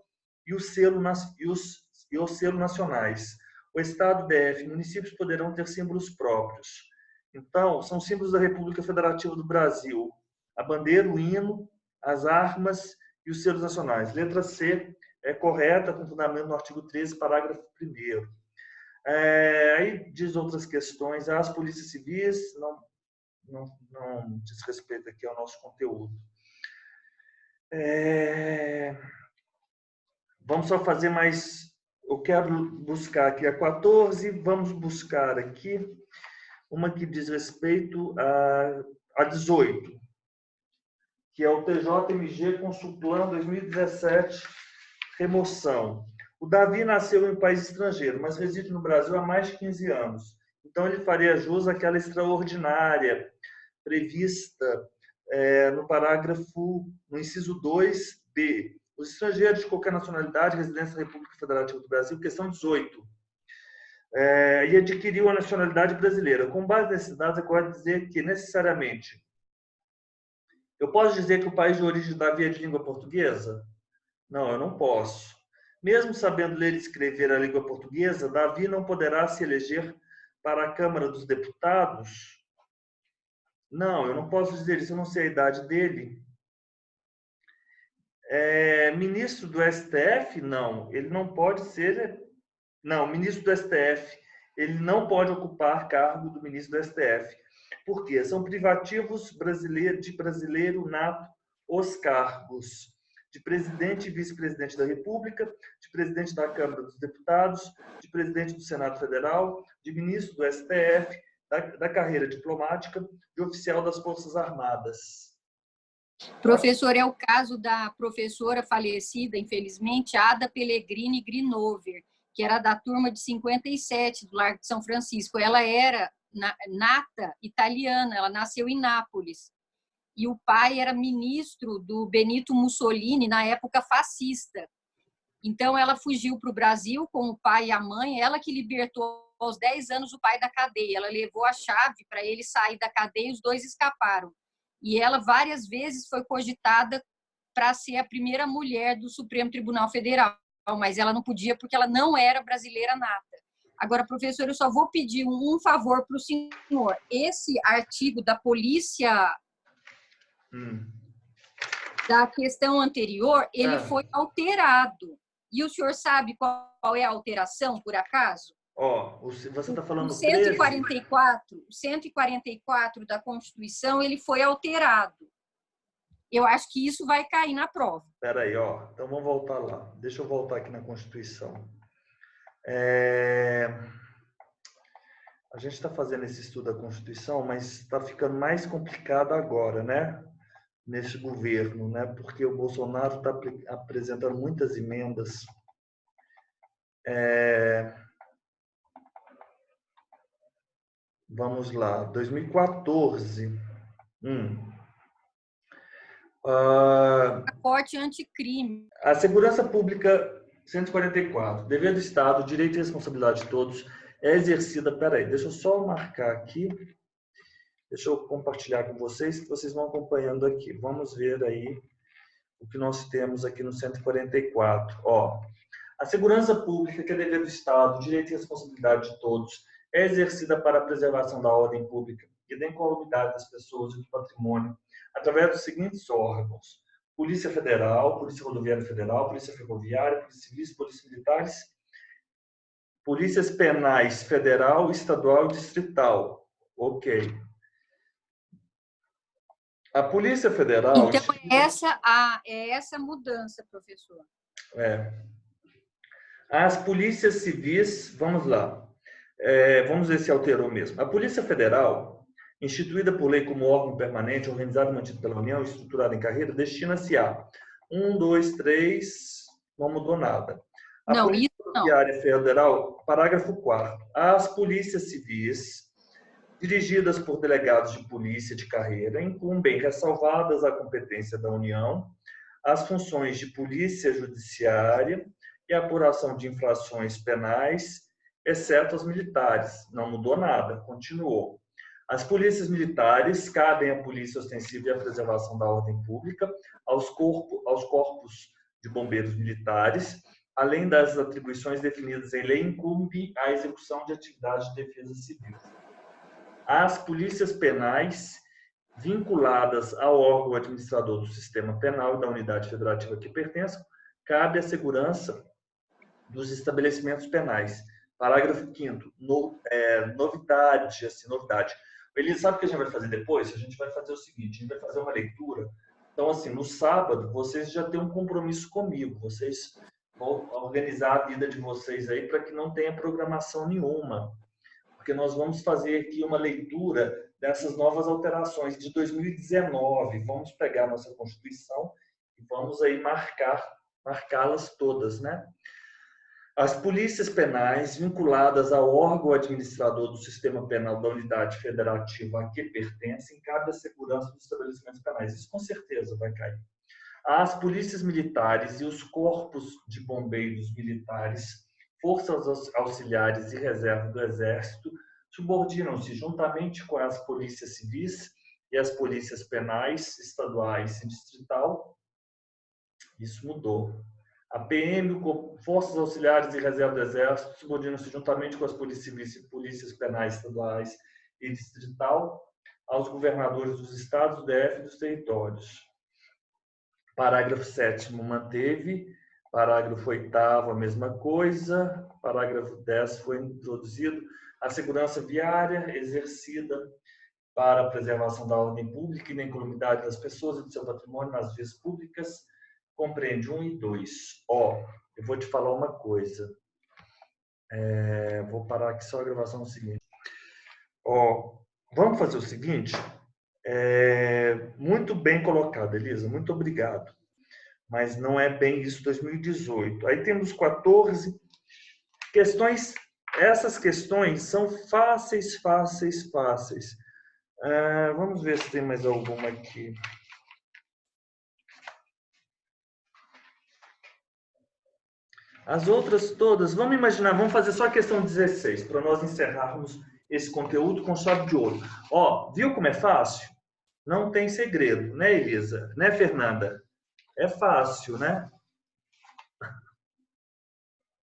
e o selo nacionais. O Estado, DF e municípios poderão ter símbolos próprios. Então, são símbolos da República Federativa do Brasil. A bandeira, o hino, as armas e os selos nacionais. Letra C é correta, com fundamento no artigo 13, parágrafo 1º. Aí diz outras questões. As polícias civis, não diz respeito aqui ao nosso conteúdo. Vamos só fazer mais... Eu quero buscar aqui a 14, vamos buscar aqui uma que diz respeito a 18, que é o TJMG Consulplan 2017, remoção. O Davi nasceu em um país estrangeiro, mas reside no Brasil há mais de 15 anos. Então, ele faria jus àquela extraordinária prevista no inciso 2b. Os estrangeiros de qualquer nacionalidade, residência da República Federativa do Brasil, questão 18. E adquiriu a nacionalidade brasileira. Com base nesses dados, é correto dizer que, necessariamente, eu posso dizer que o país de origem do Davi é de língua portuguesa? Não, eu não posso. Mesmo sabendo ler e escrever a língua portuguesa, Davi não poderá se eleger para a Câmara dos Deputados? Não, eu não posso dizer isso, eu não sei a idade dele. Ministro do STF? Não, ele não pode ser... Não, ministro do STF, ele não pode ocupar cargo do ministro do STF. Por quê? São privativos de brasileiro nato os cargos de presidente e vice-presidente da República, de presidente da Câmara dos Deputados, de presidente do Senado Federal, de ministro do STF, da carreira diplomática, de oficial das Forças Armadas. Professor, é o caso da professora falecida, infelizmente, Ada Pellegrini Grinover, que era da turma de 57, do Largo de São Francisco. Ela era nata italiana, ela nasceu em Nápoles. E o pai era ministro do Benito Mussolini, na época fascista. Então, ela fugiu para o Brasil com o pai e a mãe, ela que libertou aos 10 anos o pai da cadeia. Ela levou a chave para ele sair da cadeia e os dois escaparam. E ela várias vezes foi cogitada para ser a primeira mulher do Supremo Tribunal Federal, mas ela não podia porque ela não era brasileira nata. Agora, professor, eu só vou pedir um favor para o senhor. Esse artigo da polícia da questão anterior, ele foi alterado. E o senhor sabe qual é a alteração, por acaso? Você está falando o 144 da Constituição, ele foi alterado. Eu acho que isso vai cair na prova. Espera aí, então vamos voltar lá. Deixa eu voltar aqui na Constituição. A gente está fazendo esse estudo da Constituição, mas está ficando mais complicado agora, né? Nesse governo, né? Porque o Bolsonaro está apresentando muitas emendas. Vamos lá, 2014. Pacote anticrime. A segurança pública, 144. Dever do Estado, direito e responsabilidade de todos é exercida. Peraí, deixa eu só marcar aqui. Deixa eu compartilhar com vocês, que vocês vão acompanhando aqui. Vamos ver aí o que nós temos aqui no 144. A segurança pública, que é dever do Estado, direito e responsabilidade de todos, é exercida para a preservação da ordem pública e da incolumidade das pessoas e do patrimônio, através dos seguintes órgãos: Polícia Federal, Polícia Rodoviária Federal, Polícia Ferroviária, Polícia Civis, Polícia Militares, Polícias Penais Federal, Estadual e Distrital. Ok. A Polícia Federal... Então, é essa mudança, professor. As polícias civis, vamos lá. Vamos ver se alterou mesmo. A Polícia Federal, instituída por lei como órgão permanente, organizado e mantido pela União, estruturado em carreira, destina-se a 1, 2, 3, não mudou nada. A Polícia Rodoviária Federal, parágrafo 4º. As polícias civis, dirigidas por delegados de polícia de carreira, incumbem, ressalvadas a competência da União, as funções de polícia judiciária e apuração de infrações penais, exceto as militares. Não mudou nada, continuou. As polícias militares cabem à polícia ostensiva e à preservação da ordem pública, aos corpos de bombeiros militares, além das atribuições definidas em lei, incumbe a execução de atividades de defesa civil. As polícias penais, vinculadas ao órgão administrador do sistema penal e da unidade federativa que pertençam, cabe a segurança dos estabelecimentos penais. Parágrafo 5º. Novidade. Elisa, sabe o que a gente vai fazer depois? A gente vai fazer o seguinte, a gente vai fazer uma leitura. Então, assim, no sábado, vocês já têm um compromisso comigo. Vocês vão organizar a vida de vocês aí para que não tenha programação nenhuma. Porque nós vamos fazer aqui uma leitura dessas novas alterações de 2019. Vamos pegar a nossa Constituição e vamos aí marcá-las todas, né? As polícias penais vinculadas ao órgão administrador do sistema penal da unidade federativa a que pertencem, cabe a segurança dos estabelecimentos penais. Isso com certeza vai cair. As polícias militares e os corpos de bombeiros militares, forças auxiliares e reserva do Exército, subordinam-se juntamente com as polícias civis e as polícias penais estaduais e distrital. Isso mudou. A PM, forças auxiliares e reserva do Exército, subordinam-se juntamente com as polícias civis e polícias penais estaduais e distrital aos governadores dos estados, do DF e dos territórios. Parágrafo 7º manteve. Parágrafo 8º, a mesma coisa. Parágrafo 10 foi introduzido. A segurança viária exercida para a preservação da ordem pública e da incolumidade das pessoas e do seu patrimônio nas vias públicas compreende 1 e 2. Eu vou te falar uma coisa. Vou parar aqui só a gravação no seguinte. Vamos fazer o seguinte. Muito bem colocado, Elisa. Muito obrigado. Mas não é bem isso 2018. Aí temos 14 Essas questões são fáceis. Vamos ver se tem mais alguma aqui. As outras todas, vamos imaginar, vamos fazer só a questão 16, para nós encerrarmos esse conteúdo com chave de ouro. Ó, viu como é fácil? Não tem segredo, né, Elisa? Né, Fernanda? É fácil, né?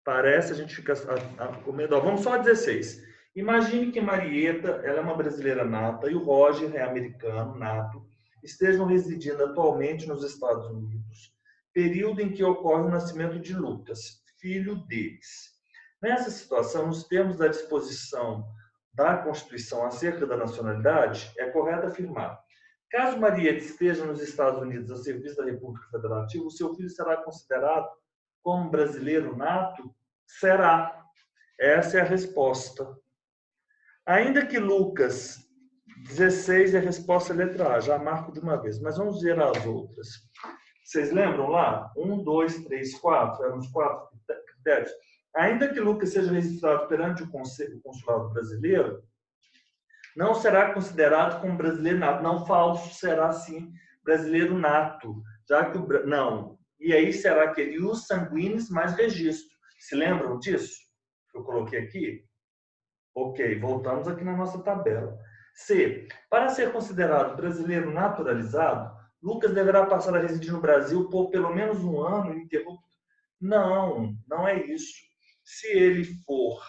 Parece, a gente fica com medo. Vamos só a 16. Imagine que Marieta, ela é uma brasileira nata, e o Roger é americano, nato, estejam residindo atualmente nos Estados Unidos, período em que ocorre o nascimento de Lucas, filho deles. Nessa situação, nos termos da disposição da Constituição acerca da nacionalidade, é correto afirmar: caso Marieta esteja nos Estados Unidos a serviço da República Federativa, o seu filho será considerado como brasileiro nato? Será. Essa é a resposta. Ainda que Lucas 16 é a resposta letra A, já marco de uma vez, mas vamos ver as outras. Vocês lembram lá? 1, 2, 3, 4, eram os 4 critérios. Ainda que Lucas seja registrado perante o consulado brasileiro, não será considerado como brasileiro nato. Não, falso, será sim brasileiro nato. Já que não. E aí será que ele os sanguíneos mais registro. Se lembram disso? Que eu coloquei aqui? Ok, voltamos aqui na nossa tabela. C. Para ser considerado brasileiro naturalizado, Lucas deverá passar a residir no Brasil por pelo menos um ano ininterrupto. Não, não é isso. Se ele for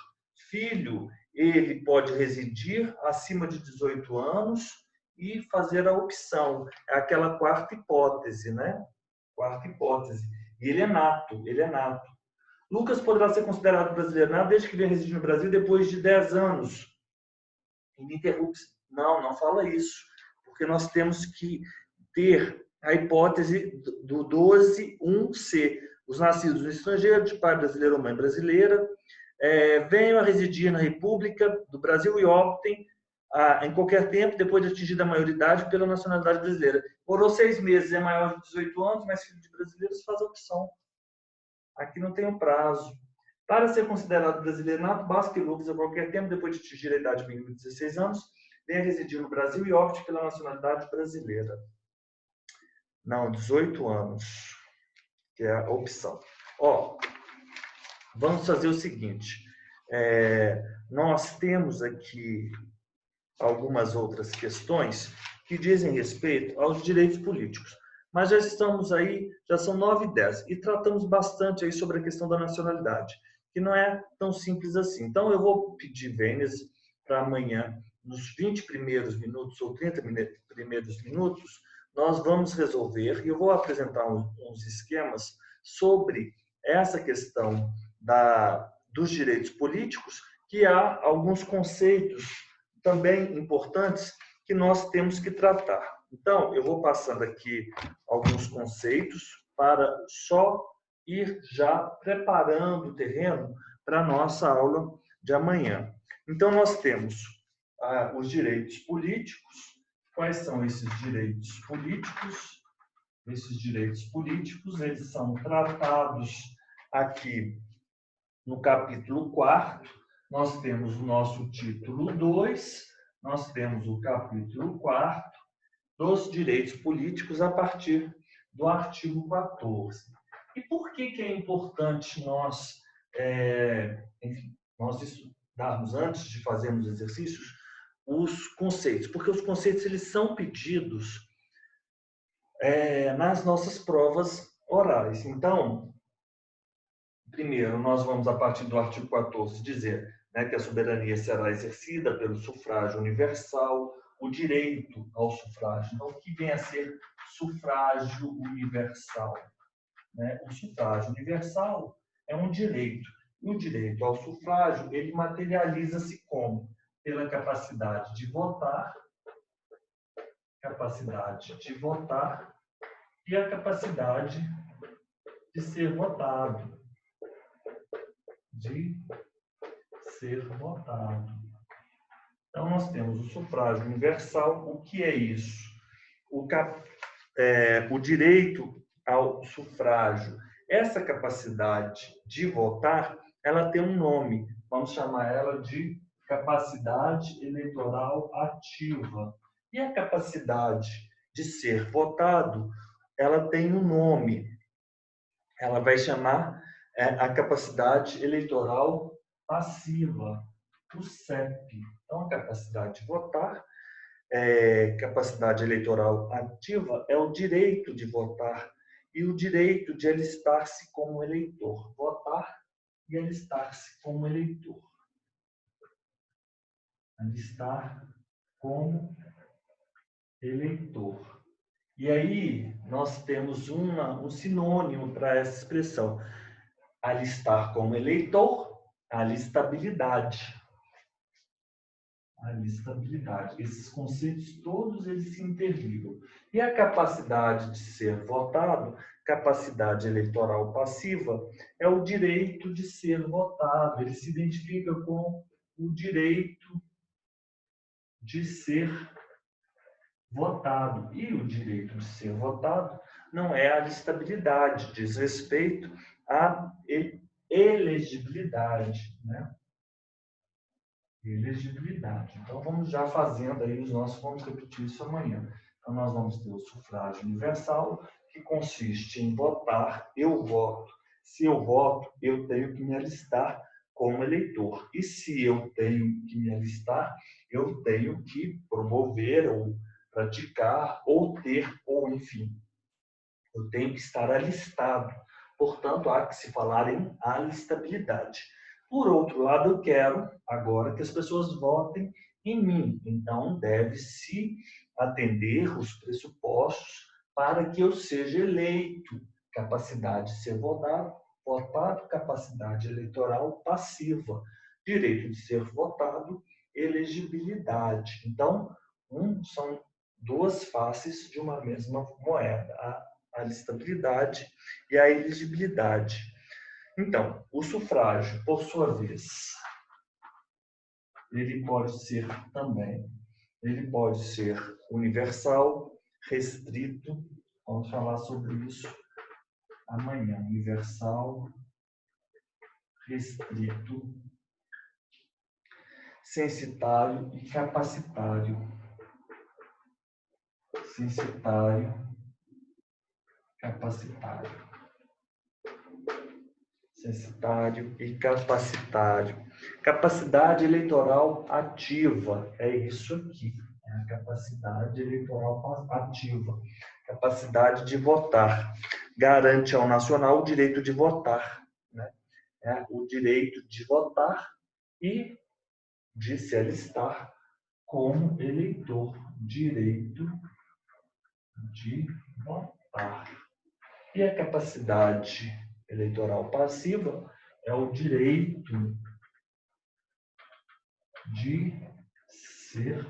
filho, ele pode residir acima de 18 anos e fazer a opção. É aquela quarta hipótese, né? Quarta hipótese. E ele é nato, ele é nato. Lucas poderá ser considerado brasileiro nato desde que venha residir no Brasil depois de 10 anos. Ininterruptos. Não, não fala isso. Porque nós temos que ter a hipótese do 12.1c. Os nascidos no estrangeiro, de pai brasileiro ou mãe brasileira, venham a residir na República do Brasil e optem em qualquer tempo, depois de atingida a maioridade, pela nacionalidade brasileira. Morou 6 meses, é maior de 18 anos, mas filho de brasileiros, faz a opção. Aqui não tem um prazo. Para ser considerado brasileiro nato, basta que Lucas, a qualquer tempo, depois de atingir a idade mínima de 16 anos, venha residir no Brasil e opte pela nacionalidade brasileira. Não, 18 anos, que é a opção. Ó, vamos fazer o seguinte. Nós temos aqui algumas outras questões que dizem respeito aos direitos políticos. Mas já estamos aí, já são 9h10, e tratamos bastante aí sobre a questão da nacionalidade, que não é tão simples assim. Então, eu vou pedir, Vênias, para amanhã, nos 20 primeiros minutos ou 30 primeiros minutos, nós vamos resolver, e eu vou apresentar uns esquemas sobre essa questão dos direitos políticos, que há alguns conceitos também importantes que nós temos que tratar. Então, eu vou passando aqui alguns conceitos para só ir já preparando o terreno para a nossa aula de amanhã. Então, nós temos os direitos políticos. Quais são esses direitos políticos? Esses direitos políticos, eles são tratados aqui no capítulo 4º. Nós temos o nosso título 2, nós temos o capítulo 4º, dos direitos políticos a partir do artigo 14. E por que é importante nós estudarmos, antes de fazermos exercícios, os conceitos? Porque os conceitos eles são pedidos nas nossas provas orais. Então, primeiro, nós vamos, a partir do artigo 14, dizer, né, que a soberania será exercida pelo sufrágio universal, o direito ao sufrágio. Então, o que vem a ser sufrágio universal? Né? O sufrágio universal é um direito. E o direito ao sufrágio, ele materializa-se como? Pela capacidade de votar e a capacidade de ser votado. Então, nós temos o sufrágio universal. O que é isso? O direito ao sufrágio. Essa capacidade de votar ela tem um nome. Vamos chamar ela de capacidade eleitoral ativa. E a capacidade de ser votado, ela tem um nome. Ela vai chamar a capacidade eleitoral passiva, o CEP. Então, a capacidade de votar, capacidade eleitoral ativa, é o direito de votar e o direito de alistar-se como eleitor. Votar e alistar-se como eleitor. Alistar como eleitor. E aí nós temos um sinônimo para essa expressão. Alistar como eleitor, alistabilidade. Alistabilidade. Esses conceitos todos eles se interligam. E a capacidade de ser votado, capacidade eleitoral passiva, é o direito de ser votado. Ele se identifica com o direito de ser votado. E o direito de ser votado não é a alistabilidade, diz respeito à elegibilidade, né? Elegibilidade. Então, vamos já fazendo aí os nossos, vamos repetir isso amanhã. Então, nós vamos ter o sufrágio universal, que consiste em votar, eu voto. Se eu voto, eu tenho que me alistar como eleitor. E se eu tenho que me alistar, eu tenho que promover ou praticar ou ter, ou enfim, eu tenho que estar alistado. Portanto, há que se falar em alistabilidade. Por outro lado, eu quero agora que as pessoas votem em mim. Então, deve-se atender os pressupostos para que eu seja eleito. Capacidade de ser votado, capacidade eleitoral passiva. Direito de ser votado, elegibilidade. Então, são duas faces de uma mesma moeda, a alistabilidade e a elegibilidade. Então, o sufrágio, por sua vez, ele pode ser universal, restrito, vamos falar sobre isso amanhã, universal, restrito, censitário e capacitário. Censitário, capacitário. Censitário e capacitário. Capacidade eleitoral ativa, é isso aqui. É a capacidade eleitoral ativa. Capacidade de votar. Garante ao nacional o direito de votar, né? É o direito de votar e de se alistar como eleitor. Direito de votar. E a capacidade eleitoral passiva é o direito de ser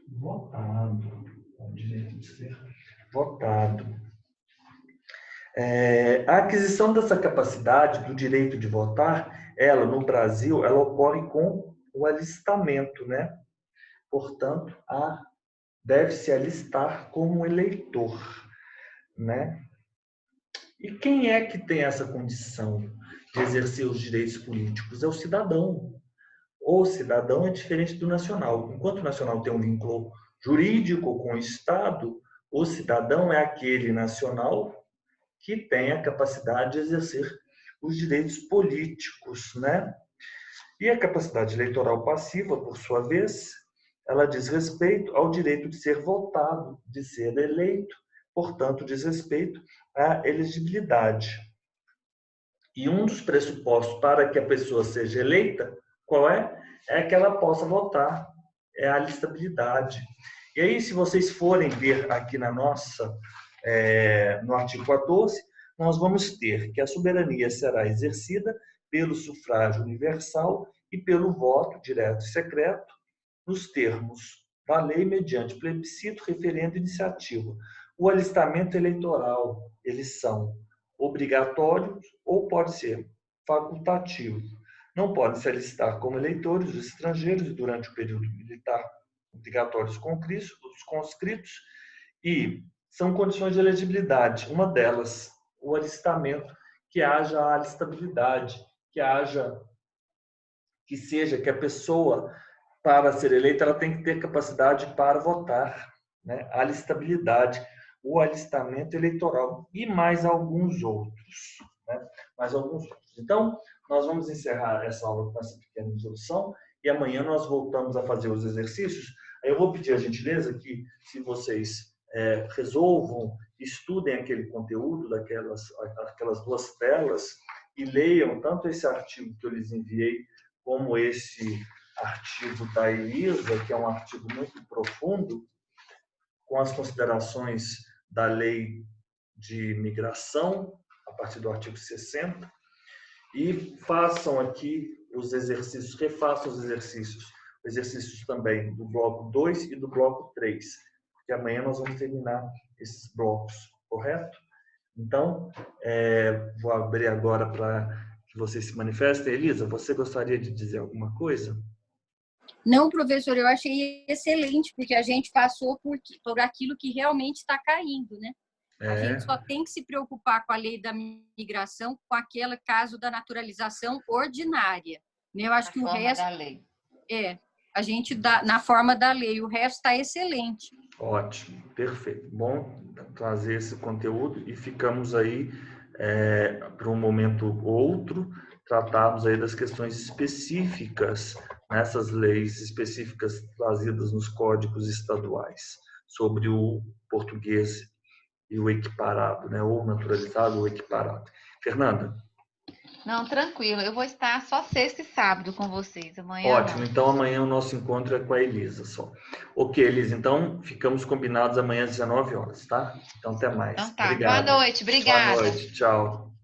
votado. O direito de ser votado. A aquisição dessa capacidade do direito de votar, ela no Brasil, ela ocorre com o alistamento, né? Portanto, deve-se alistar como eleitor, né? E quem é que tem essa condição de exercer os direitos políticos? É o cidadão. O cidadão é diferente do nacional. Enquanto o nacional tem um vínculo jurídico com o Estado, o cidadão é aquele nacional que tem a capacidade de exercer os direitos políticos, né? E a capacidade eleitoral passiva, por sua vez, ela diz respeito ao direito de ser votado, de ser eleito, portanto, diz respeito à elegibilidade. E um dos pressupostos para que a pessoa seja eleita, qual é? É que ela possa votar, é a alistabilidade. E aí, se vocês forem ver aqui na nossa, no artigo 14, nós vamos ter que a soberania será exercida pelo sufrágio universal e pelo voto direto e secreto, nos termos da lei, mediante plebiscito, referendo e iniciativa. O alistamento eleitoral, eles são obrigatórios ou pode ser facultativo. Não podem se alistar como eleitores os estrangeiros durante o período militar obrigatórios os conscritos e são condições de elegibilidade. Uma delas, o alistamento, que haja a alistabilidade, que a pessoa, para ser eleita, ela tem que ter capacidade para votar, né? Alistabilidade, o alistamento eleitoral e mais alguns outros, né? Então, nós vamos encerrar essa aula com essa pequena introdução e amanhã nós voltamos a fazer os exercícios. Aí eu vou pedir a gentileza que, se vocês resolvam, estudem aquele conteúdo aquelas duas telas e leiam tanto esse artigo que eu lhes enviei como esse artigo da Elisa, que é um artigo muito profundo, com as considerações da lei de migração, a partir do artigo 60, e façam aqui os exercícios, refaçam os exercícios também do bloco 2 e do bloco 3, porque amanhã nós vamos terminar esses blocos, correto? Então, vou abrir agora para que vocês se manifestem. Elisa, você gostaria de dizer alguma coisa? Não, professor, eu achei excelente, porque a gente passou por aquilo que realmente está caindo, né? A gente só tem que se preocupar com a lei da migração, com aquele caso da naturalização ordinária. Eu acho que o resto... da lei. A gente dá na forma da lei, o resto está excelente. Ótimo, perfeito. Bom trazer esse conteúdo e ficamos aí para um momento outro, tratarmos aí das questões específicas, nessas leis específicas trazidas nos códigos estaduais, sobre o português e o equiparado, né? Ou naturalizado ou equiparado. Fernanda? Não, tranquilo. Eu vou estar só sexta e sábado com vocês. Amanhã Ótimo. não. Então, amanhã o nosso encontro é com a Elisa só. Ok, Elisa. Então, ficamos combinados amanhã às 19 horas, tá? Então, até mais. Então tá. Obrigado. Boa noite. Obrigada. Boa noite. Tchau.